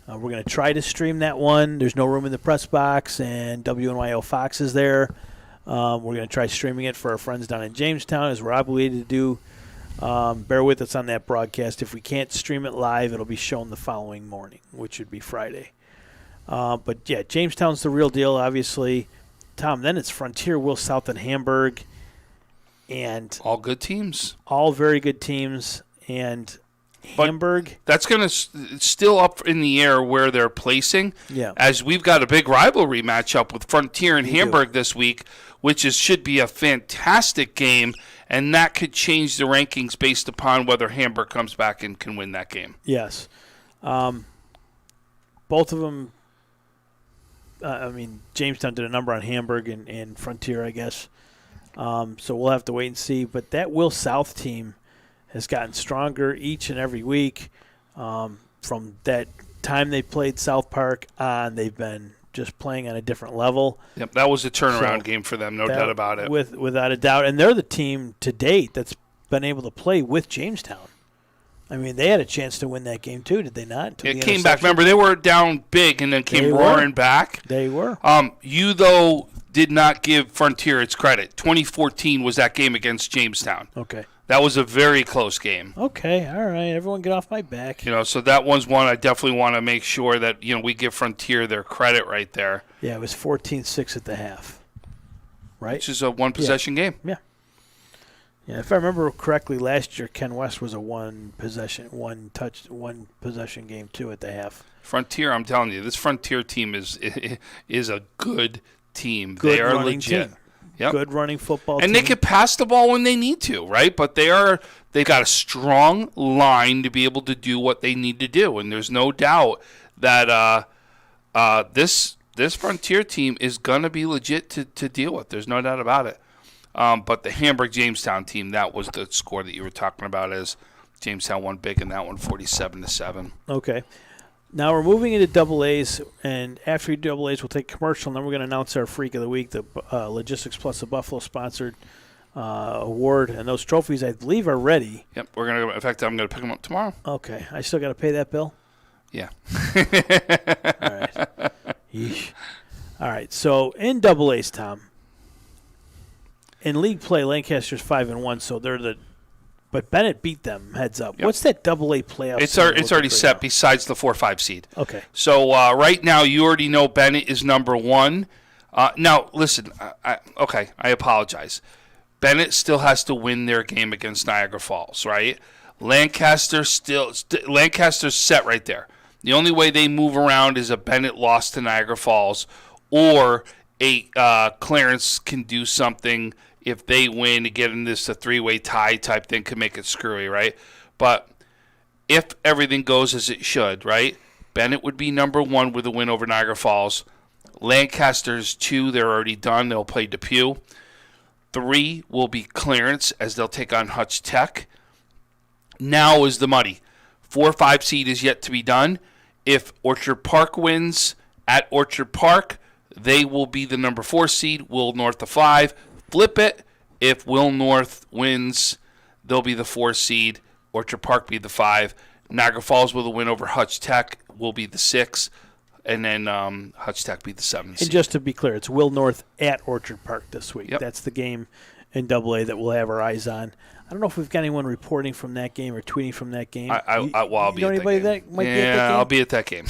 Speaker 1: We're going to try to stream that one. There's no room in the press box, and WNYO Fox is there. We're going to try streaming it for our friends down in Jamestown, as we're obligated to do. Bear with us on that broadcast. If we can't stream it live, it'll be shown the following morning, which would be Friday. But, yeah, Jamestown's the real deal, obviously. Tom, then it's Frontier, Will South, and Hamburg. And
Speaker 2: all good teams.
Speaker 1: All very good teams. And Hamburg.
Speaker 2: But that's going to still up in the air where they're placing.
Speaker 1: Yeah.
Speaker 2: As we've got a big rivalry matchup with Frontier and Hamburg this week, which should be a fantastic game, and that could change the rankings based upon whether Hamburg comes back and can win that game.
Speaker 1: Yes. Both of them, Jamestown did a number on Hamburg and Frontier, I guess. So we'll have to wait and see. But that Will South team has gotten stronger each and every week. From that time they played South Park on, they've been just playing on a different level.
Speaker 2: Yep, that was a turnaround game for them, no doubt about it.
Speaker 1: Without a doubt. And they're the team to date that's been able to play with Jamestown. I mean, they had a chance to win that game too, did they not?
Speaker 2: It came back. Remember, they were down big and then came roaring back.
Speaker 1: They were.
Speaker 2: You, though, did not give Frontier its credit. 2014 was that game against Jamestown.
Speaker 1: Okay.
Speaker 2: That was a very close game.
Speaker 1: Okay, all right. Everyone get off my back.
Speaker 2: So that one's one I definitely want to make sure that, we give Frontier their credit right there.
Speaker 1: Yeah, it was 14-6 at the half. Right?
Speaker 2: Which is a one-possession game.
Speaker 1: Yeah. Yeah, if I remember correctly, last year Ken West was a one possession game too at the half.
Speaker 2: Frontier, I'm telling you, this Frontier team is a good team.
Speaker 1: Good
Speaker 2: they are
Speaker 1: running
Speaker 2: legit.
Speaker 1: Team.
Speaker 2: Yep.
Speaker 1: Good running football
Speaker 2: and
Speaker 1: team.
Speaker 2: they can pass the ball when they need to, right? But they've got a strong line to be able to do what they need to do. And there's no doubt that this Frontier team is going to be legit to deal with. There's no doubt about it. But the Hamburg-Jamestown team, that was the score that you were talking about, as Jamestown won big in that one, 47-7.
Speaker 1: Okay. Now we're moving into double A's, and after double A's, we'll take commercial, and then we're going to announce our Freak of the Week, the Logistics Plus, a Buffalo-sponsored award, and those trophies, I believe, are ready.
Speaker 2: Yep, we're going to. In fact, I'm going to pick them up tomorrow.
Speaker 1: Okay, I still got to pay that bill.
Speaker 2: Yeah.
Speaker 1: All right. Yeesh. All right. So in double A's, Tom, in league play, Lancaster's 5-1, so they're the. But Bennett beat them, heads up. Yep. What's that double-A playoff?
Speaker 2: It's already set besides the 4-5 seed.
Speaker 1: Okay.
Speaker 2: So right now you already know Bennett is number 1. Now, listen, I apologize. Bennett still has to win their game against Niagara Falls, right? Lancaster's set right there. The only way they move around is a Bennett loss to Niagara Falls or a Clarence can do something if they win to get in this a three-way tie type thing, could make it screwy, right? But if everything goes as it should, right, Bennett would be number 1 with a win over Niagara Falls. Lancaster's 2, they're already done. They'll play Depew. 3 will be Clarence as they'll take on Hutch Tech. Now is the muddy. 4-5 seed is yet to be done. If Orchard Park wins at Orchard Park, they will be the number 4 seed. Will North the 5. Flip it. If Will North wins, they'll be the 4 seed. Orchard Park be the 5. Niagara Falls with a win over Hutch Tech will be the 6. And then Hutch Tech be the 7 seed.
Speaker 1: And just to be clear, it's Will North at Orchard Park this week.
Speaker 2: Yep.
Speaker 1: That's the game in AA that we'll have our eyes on. I don't know if we've got anyone reporting from that game or tweeting from that game.
Speaker 2: I'll be
Speaker 1: know
Speaker 2: at
Speaker 1: anybody
Speaker 2: that game.
Speaker 1: that might be at that game?
Speaker 2: I'll be at that game.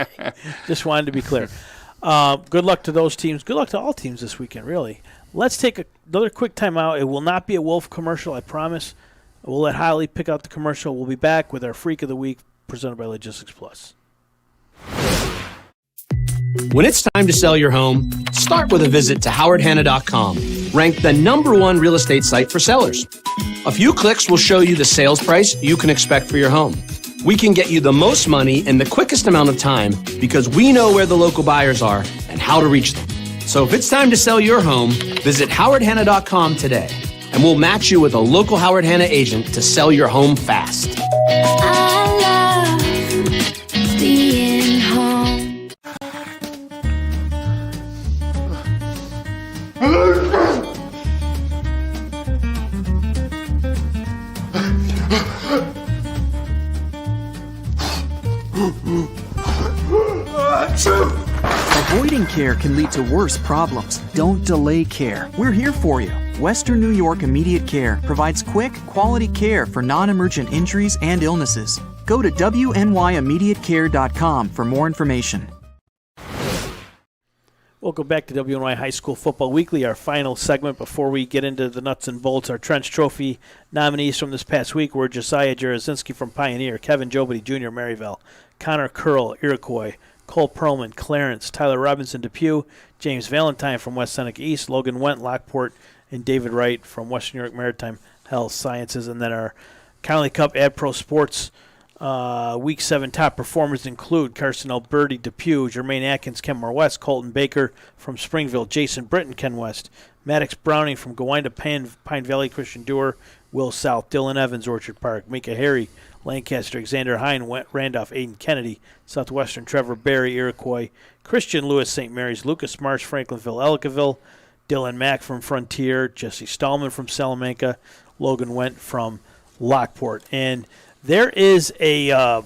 Speaker 1: Okay. Just wanted to be clear. Good luck to those teams. Good luck to all teams this weekend, really. Let's take another quick timeout. It will not be a Wolf commercial, I promise. We'll let Holly pick out the commercial. We'll be back with our Freak of the Week presented by Logistics Plus.
Speaker 4: When it's time to sell your home, start with a visit to howardhanna.com, ranked the #1 real estate site for sellers. A few clicks will show you the sales price you can expect for your home. We can get you the most money in the quickest amount of time because we know where the local buyers are and how to reach them. So if it's time to sell your home, visit howardhanna.com today, and we'll match you with a local Howard Hanna agent to sell your home fast.
Speaker 5: I love being home.
Speaker 6: Avoiding care can lead to worse problems. Don't delay care. We're here for you. Western New York Immediate Care provides quick, quality care for non-emergent injuries and illnesses. Go to wnyImmediatecare.com for more information.
Speaker 1: Welcome back to WNY High School Football Weekly, our final segment before we get into the nuts and bolts. Our Trench Trophy nominees from this past week were Josiah Jarozinski from Pioneer, Kevin Jobity Jr., Maryville, Connor Curl, Iroquois, Cole Perlman, Clarence, Tyler Robinson, Depew, James Valentine from West Seneca East, Logan Went, Lockport, and David Wright from Western New York Maritime Health Sciences. And then our Connolly Cup Ad Pro Sports Week 7 top performers include Carson Alberti, Depew, Jermaine Atkins, Kenmore West, Colton Baker from Springville, Jason Britton, Ken West, Maddox Browning from Gowinda, Pine Valley, Christian Dewar, Will South, Dylan Evans, Orchard Park, Mika Harry, Lancaster, Xander Hine, Randolph, Aiden Kennedy, Southwestern, Trevor Berry, Iroquois, Christian Lewis, St. Mary's, Lucas Marsh, Franklinville, Ellicottville, Dylan Mack from Frontier, Jesse Stallman from Salamanca, Logan Went from Lockport. And there is the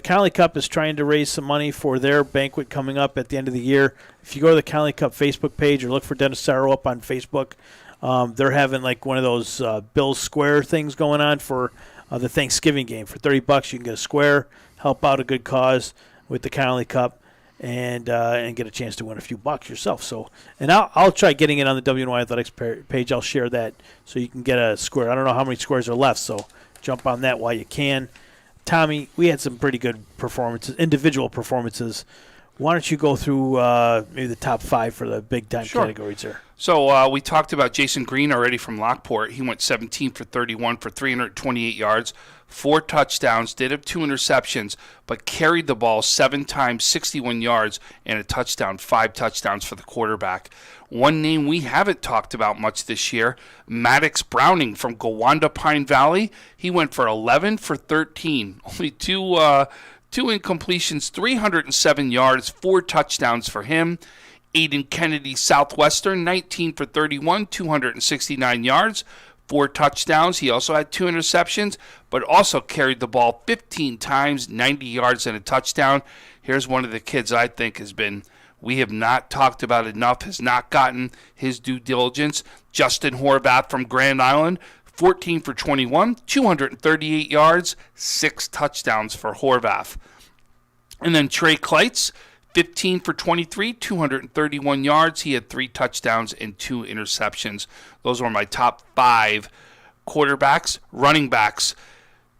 Speaker 1: Connolly Cup is trying to raise some money for their banquet coming up at the end of the year. If you go to the Connolly Cup Facebook page or look for Dennis Sarro up on Facebook, they're having like one of those Bill Square things going on for the Thanksgiving game. For $30, you can get a square, help out a good cause with the Connolly Cup, and get a chance to win a few bucks yourself. So, and I'll try getting it on the WNY Athletics page. I'll share that so you can get a square. I don't know how many squares are left, so jump on that while you can. Tommy, we had some pretty good performances, individual performances. Why don't you go through maybe the top 5 for the big-time categories there?
Speaker 2: So we talked about Jason Green already from Lockport. He went 17 for 31 for 328 yards, 4 touchdowns, did have 2 interceptions, but carried the ball 7 times, 61 yards, and a touchdown, 5 touchdowns for the quarterback. One name we haven't talked about much this year, Maddox Browning from Gowanda, Pine Valley. He went for 11 for 13, only 2 incompletions, 307 yards, 4 touchdowns for him. Aiden Kennedy, Southwestern, 19 for 31, 269 yards, 4 touchdowns. He also had 2 interceptions, but also carried the ball 15 times, 90 yards and a touchdown. Here's one of the kids I think we have not talked about enough, has not gotten his due diligence. Justin Horvath from Grand Island, 14 for 21, 238 yards, 6 touchdowns for Horvath. And then Trey Kleist, 15 for 23, 231 yards. He had 3 touchdowns and 2 interceptions. Those were my top 5 quarterbacks. Running backs,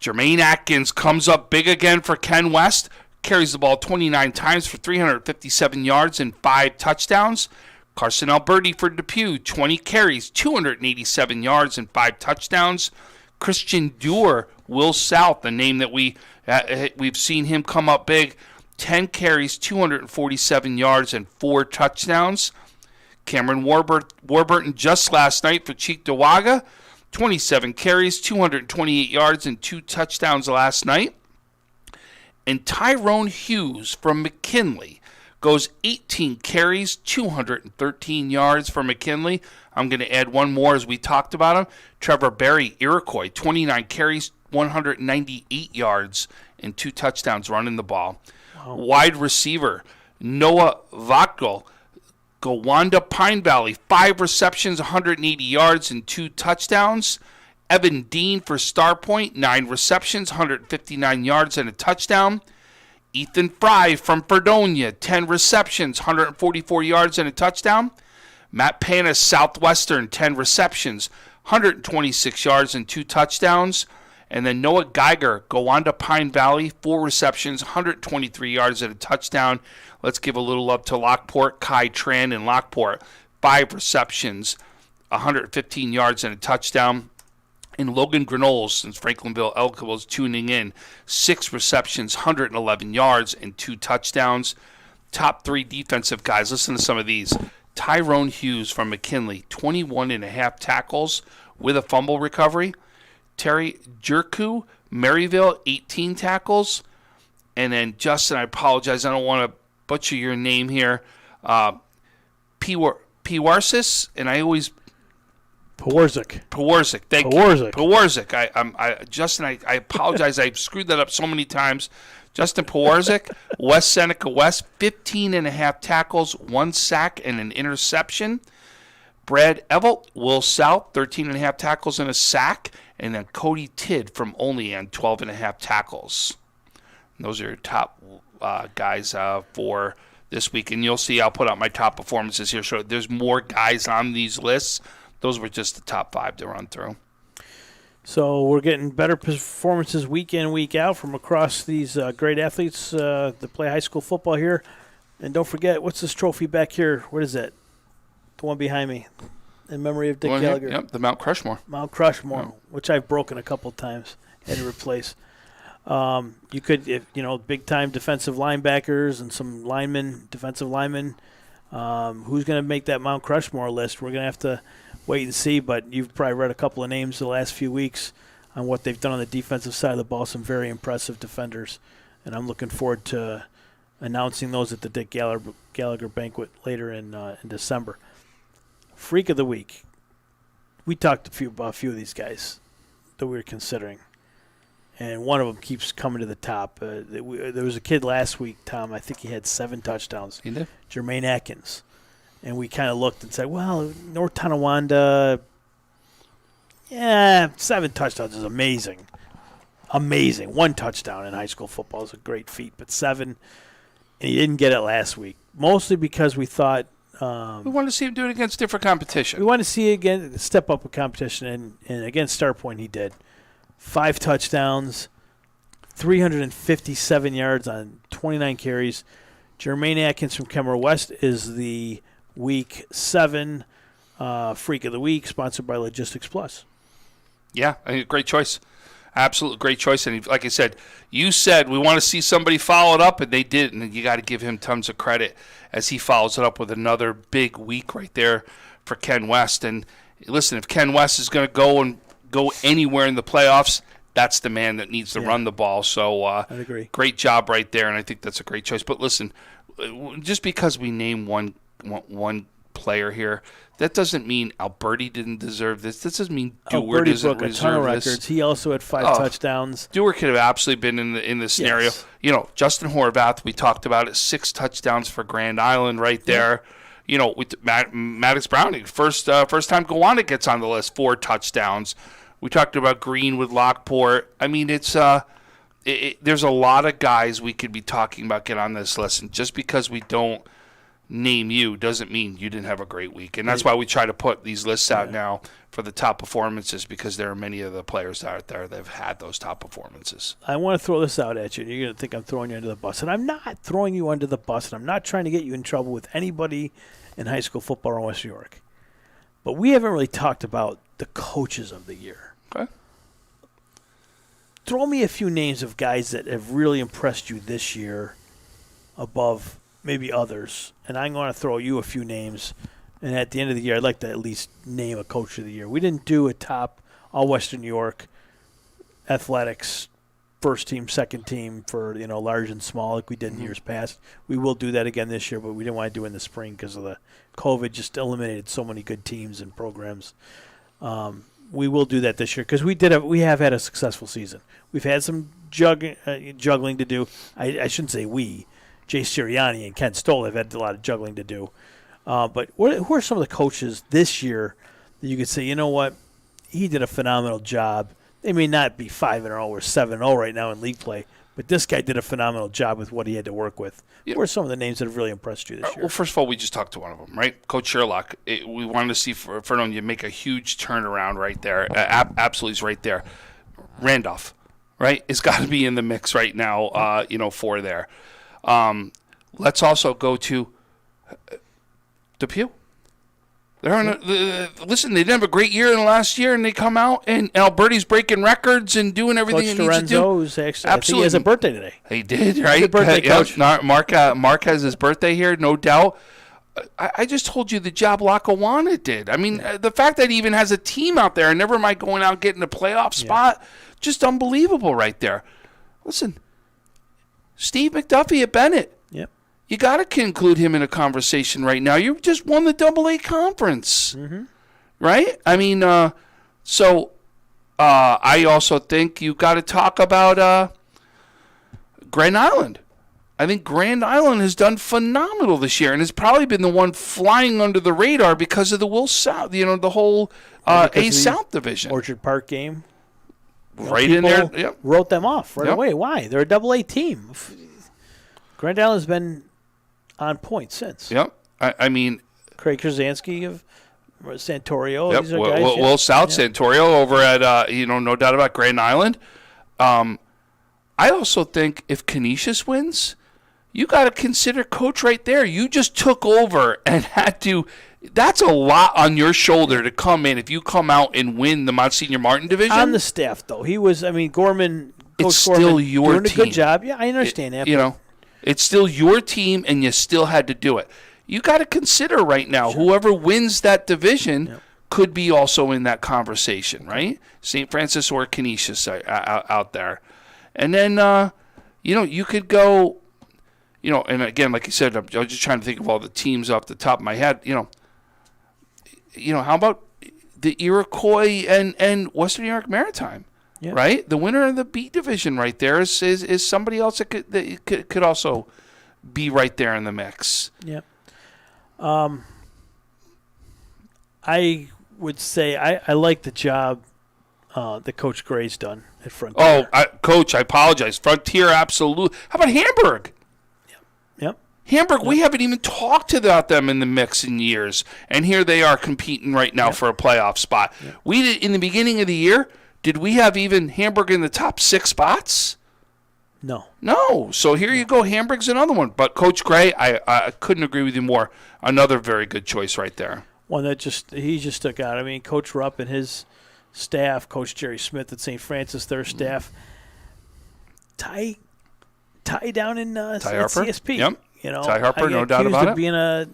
Speaker 2: Jermaine Atkins comes up big again for Ken West. carries the ball 29 times for 357 yards and 5 touchdowns. Carson Alberti for Depew, 20 carries, 287 yards and 5 touchdowns. Christian Dewar, Will South, a name that we've seen him come up big, 10 carries, 247 yards and 4 touchdowns. Cameron Warburton just last night for Cheektowaga, 27 carries, 228 yards and 2 touchdowns last night. And Tyrone Hughes from McKinley goes 18 carries, 213 yards for McKinley. I'm going to add one more as we talked about him. Trevor Berry, Iroquois, 29 carries, 198 yards, and 2 touchdowns running the ball. Wow. Wide receiver, Noah Votkel, Gowanda Pine Valley, 5 receptions, 180 yards, and 2 touchdowns. Evan Dean for Starpoint, 9 receptions, 159 yards, and a touchdown. Ethan Fry from Fredonia, 10 receptions, 144 yards, and a touchdown. Matt Panis, Southwestern, 10 receptions, 126 yards, and 2 touchdowns. And then Noah Geiger, Gowanda Pine Valley, 4 receptions, 123 yards, and a touchdown. Let's give a little love to Lockport. Kai Tran in Lockport, 5 receptions, 115 yards, and a touchdown. And Logan Granoles, since Franklinville Elko is tuning in, 6 receptions, 111 yards, and 2 touchdowns. Top 3 defensive guys. Listen to some of these. Tyrone Hughes from McKinley, 21.5 tackles with a fumble recovery. Terry Jerku, Maryville, 18 tackles. And then, Justin, I apologize. I don't want to butcher your name here. Pewarsis, and I always...
Speaker 1: Pawarzik.
Speaker 2: Thank you. Pawarzik. Justin, I apologize. I've screwed that up so many times. Justin Pawarzik, West Seneca West, 15.5 tackles, 1 sack, and an interception. Brad Evelt, Will South, 13.5 tackles and a sack. And then Cody Tidd from Olean, 12.5 tackles. And those are your top guys for this week. And you'll see I'll put out my top performances here. So there's more guys on these lists. Those were just the top 5 to run through.
Speaker 1: So we're getting better performances week in, week out from across these great athletes that play high school football here. And don't forget, what's this trophy back here? What is that? The one behind me. In memory of Dick Gallagher.
Speaker 2: Yep, the Mount Crushmore.
Speaker 1: Mount Crushmore, which I've broken a couple of times. Had to replace. You could, big-time defensive linebackers and some defensive linemen. Who's going to make that Mount Crushmore list? We're going to have to wait and see, but you've probably read a couple of names the last few weeks on what they've done on the defensive side of the ball, some very impressive defenders, and I'm looking forward to announcing those at the Dick Gallagher banquet later in December. Freak of the Week. We talked about a few of these guys that we were considering, and one of them keeps coming to the top. There was a kid last week, Tom, I think he had 7 touchdowns.
Speaker 2: He did?
Speaker 1: Jermaine Atkins. And we kind of looked and said, well, North Tonawanda, 7 touchdowns is amazing. Amazing. 1 touchdown in high school football is a great feat, but 7, and he didn't get it last week. Mostly because we thought...
Speaker 2: we wanted to see him do it against different competition.
Speaker 1: We wanted to see again step up with competition, and against Starpoint he did. 5 touchdowns, 357 yards on 29 carries. Jermaine Atkins from Kemmer West is the Week 7 Freak of the Week, sponsored by Logistics Plus.
Speaker 2: Yeah, I think great choice. Absolute great choice. And like I said, you said we want to see somebody follow it up, and they did. And you got to give him tons of credit as he follows it up with another big week right there for Ken West. And listen, if Ken West is going to go anywhere in the playoffs, that's the man that needs to run the ball. So
Speaker 1: I'd agree.
Speaker 2: Great job right there, and I think that's a great choice. But listen, just because we name one player here, that doesn't mean Alberti didn't deserve this. This doesn't mean Dewar doesn't
Speaker 1: broke a ton of
Speaker 2: deserve
Speaker 1: records.
Speaker 2: this.
Speaker 1: He also had 5 touchdowns.
Speaker 2: Dewar could have absolutely been in this scenario.
Speaker 1: Yes.
Speaker 2: Justin Horvath, we talked about it, 6 touchdowns for Grand Island right there. With Maddox Browning, first time Gowanda gets on the list, 4 touchdowns. We talked about Green with Lockport. I mean, it's there's a lot of guys we could be talking about get on this list, and just because we don't name you doesn't mean you didn't have a great week. And that's why we try to put these lists out now for the top performances, because there are many of the players out there that have had those top performances.
Speaker 1: I want to throw this out at you. You're going to think I'm throwing you under the bus. And I'm not throwing you under the bus, and I'm not trying to get you in trouble with anybody in high school football in West New York. But we haven't really talked about the coaches of the year.
Speaker 2: Okay.
Speaker 1: Throw me a few names of guys that have really impressed you this year above maybe others. And I'm going to throw you a few names. And at the end of the year, I'd like to at least name a coach of the year. We didn't do a top all-Western New York athletics first team, second team for, large and small like we did in years past. We will do that again this year, but we didn't want to do it in the spring because of the COVID just eliminated so many good teams and programs. We will do that this year because we have had a successful season. We've had some juggling to do. I shouldn't say we. Jay Sirianni and Ken Stoll have had a lot of juggling to do. But who are some of the coaches this year that you could say, you know what, he did a phenomenal job. They may not be 5-0 or 7-0 right now in league play, but this guy did a phenomenal job with what he had to work with. Yep. Who are some of the names that have really impressed you this year?
Speaker 2: Well, first of all, we just talked to one of them, right? Coach Sherlock. We wanted to see Fernando you make a huge turnaround right there. Absolutely is right there. Randolph, right? It's got to be in the mix right now, for there. Let's also go to Depew. Listen, they didn't have a great year in the last year, and they come out, and Alberti's breaking records and doing everything he needs to do.
Speaker 1: Is actually, I think he has a birthday today.
Speaker 2: He did, right?
Speaker 1: Happy birthday, Coach.
Speaker 2: Mark has his birthday here, no doubt. I just told you the job Lackawanna did. I mean, the fact that he even has a team out there, and never mind going out and getting a playoff spot, just unbelievable right there. Listen, Steve McDuffie at Bennett.
Speaker 1: Yep.
Speaker 2: You got to include him in a conversation right now. You just won the AA conference, right? I mean, I also think you got to talk about Grand Island. I think Grand Island has done phenomenal this year and has probably been the one flying under the radar because of the Will South, the whole A South division.
Speaker 1: Orchard Park game.
Speaker 2: Right in there. Yep.
Speaker 1: Wrote them off right away. Why? They're a AA team. Grand Island's been on point since.
Speaker 2: Yep. I mean,
Speaker 1: Craig Krasinski of Santorio.
Speaker 2: Yep.
Speaker 1: These are guys,
Speaker 2: Will South, Santorio over at, no doubt about Grand Island. I also think if Canisius wins, you got to consider coach right there. You just took over and had to. That's a lot on your shoulder to come in if you come out and win the Monsignor Martin division.
Speaker 1: On the staff, though. He was, Gorman, Coach
Speaker 2: it's
Speaker 1: Gorman,
Speaker 2: still your
Speaker 1: doing
Speaker 2: team.
Speaker 1: a good job. Yeah, I understand that.
Speaker 2: It's still your team, and you still had to do it. You got to consider right now, whoever wins that division could be also in that conversation, right? St. Francis or Canisius out there. And then, you could go, and again, like you said, I was just trying to think of all the teams off the top of my head. How about the Iroquois and Western New York Maritime? Yeah. Right, the winner of the B division right there is somebody else that could also be right there in the mix.
Speaker 1: Yeah. I would say I like the job that Coach Gray's done at Frontier.
Speaker 2: Coach, I apologize. Frontier, absolutely. How about Hamburg?
Speaker 1: Yep.
Speaker 2: Hamburg, we haven't even talked about them in the mix in years, and here they are competing right now for a playoff spot. Yep. We did in the beginning of the year. Did we have even Hamburg in the top 6 spots? No. So here you go. Hamburg's another one. But Coach Gray, I couldn't agree with you more. Another very good choice right there.
Speaker 1: One that he just stuck out. I mean, Coach Rupp and his staff, Coach Jerry Smith at St. Francis, their staff, Ty down in CSP.
Speaker 2: Yep. Ty Harper, no doubt about it.
Speaker 1: Being a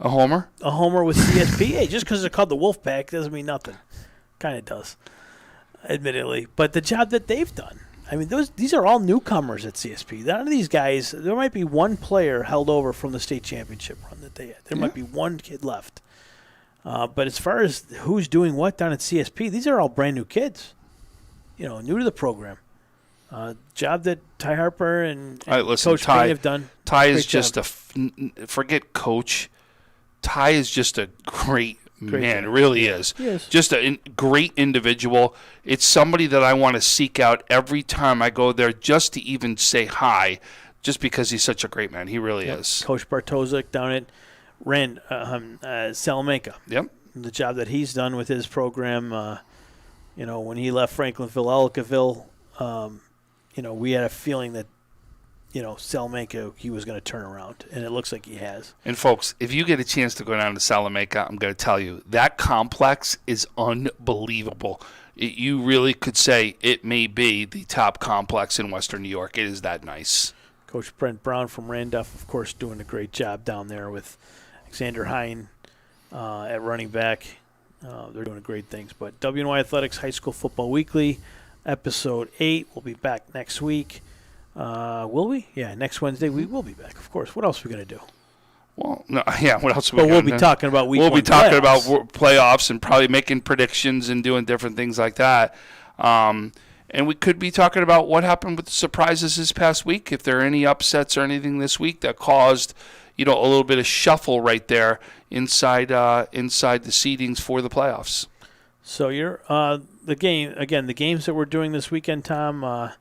Speaker 2: homer.
Speaker 1: A homer with CSP. Hey, just because they're called the Wolfpack doesn't mean nothing. Kind of does, admittedly. But the job that they've done, I mean, these are all newcomers at CSP. None of these guys, there might be one player held over from the state championship run that they had. There might be one kid left. But as far as who's doing what down at CSP, these are all brand new kids, new to the program. Job that Ty Harper and Coach Ty have done.
Speaker 2: Ty is just forget coach. Ty is just a great man, it really is. Just a great individual. It's somebody that I want to seek out every time I go there just to even say hi. just because he's such a great man. He really is.
Speaker 1: Coach Bartosik down at Salamanca.
Speaker 2: Yep.
Speaker 1: The job that he's done with his program, when he left Franklinville, Ellicottville, we had a feeling that, Salamanca, he was going to turn around, and it looks like he has.
Speaker 2: And, folks, if you get a chance to go down to Salamanca, I'm going to tell you, that complex is unbelievable. You really could say it may be the top complex in Western New York. It is that nice.
Speaker 1: Coach Brent Brown from Randolph, of course, doing a great job down there with Alexander Hine at running back. They're doing great things. But WNY Athletics High School Football Weekly, Episode 8. We'll be back next week. Will we? Yeah, next Wednesday we will be back, of course. What else are we going to do?
Speaker 2: Well, no, yeah, what else are we
Speaker 1: going to do?
Speaker 2: We'll
Speaker 1: be talking about week one.
Speaker 2: We'll be talking about playoffs and probably making predictions and doing different things like that. And we could be talking about what happened with the surprises this past week, if there are any upsets or anything this week that caused, a little bit of shuffle right there inside the seedings for the playoffs. So
Speaker 1: you're the games that we're doing this weekend, Tom.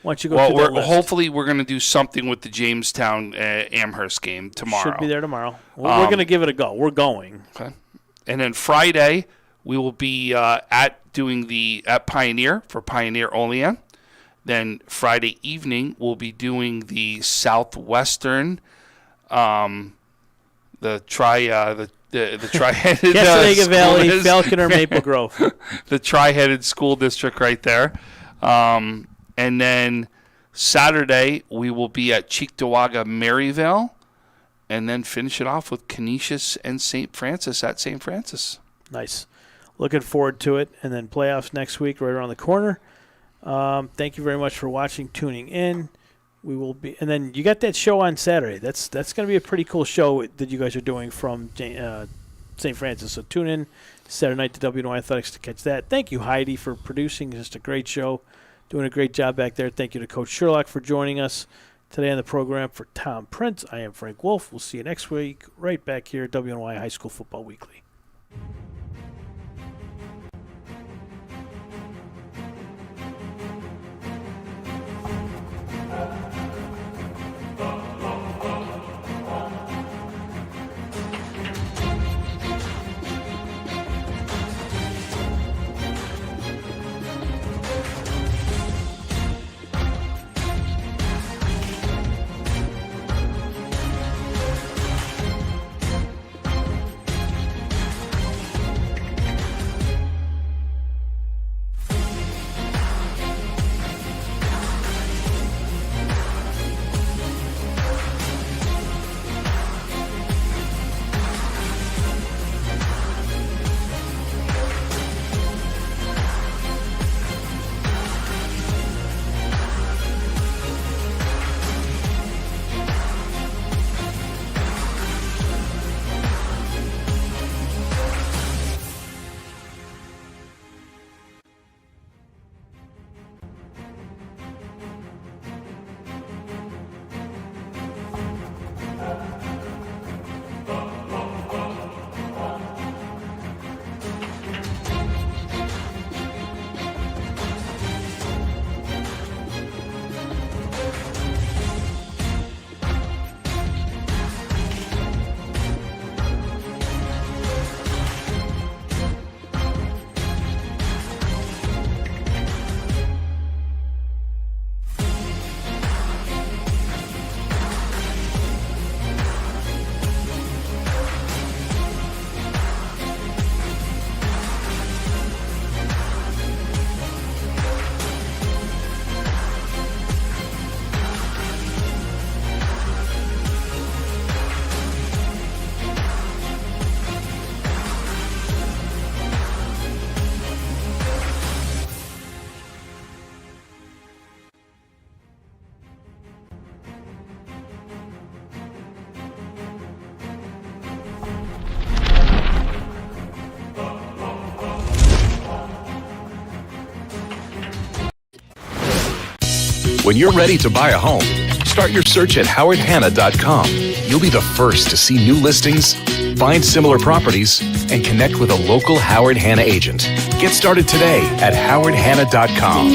Speaker 1: Why don't you go through that list?
Speaker 2: Hopefully we're going to do something with the Jamestown Amherst game tomorrow.
Speaker 1: Should be there tomorrow. We're going to give it a go. We're going.
Speaker 2: Okay. And then Friday we will be at Pioneer for Pioneer Olean. Then Friday evening we'll be doing the Southwestern, the tri-headed
Speaker 1: Castanega Valley, Falcon, or Maple Grove.
Speaker 2: The tri-headed school district right there. And then Saturday, we will be at Cheektowaga, Maryvale, and then finish it off with Canisius and St. Francis at St. Francis.
Speaker 1: Nice. Looking forward to it. And then playoffs next week right around the corner. Thank you very much for watching, tuning in. We will be, and then you got that show on Saturday. That's going to be a pretty cool show that you guys are doing from St. Francis. So tune in Saturday night to WNY Athletics to catch that. Thank you, Heidi, for producing just a great show. Doing a great job back there. Thank you to Coach Sherlock for joining us today on the program. For Tom Prince, I am Frank Wolf. We'll see you next week right back here at WNY High School Football Weekly.
Speaker 13: When you're ready to buy a home, start your search at howardhanna.com. You'll be the first to see new listings, find similar properties, and connect with a local Howard Hanna agent. Get started today at howardhanna.com.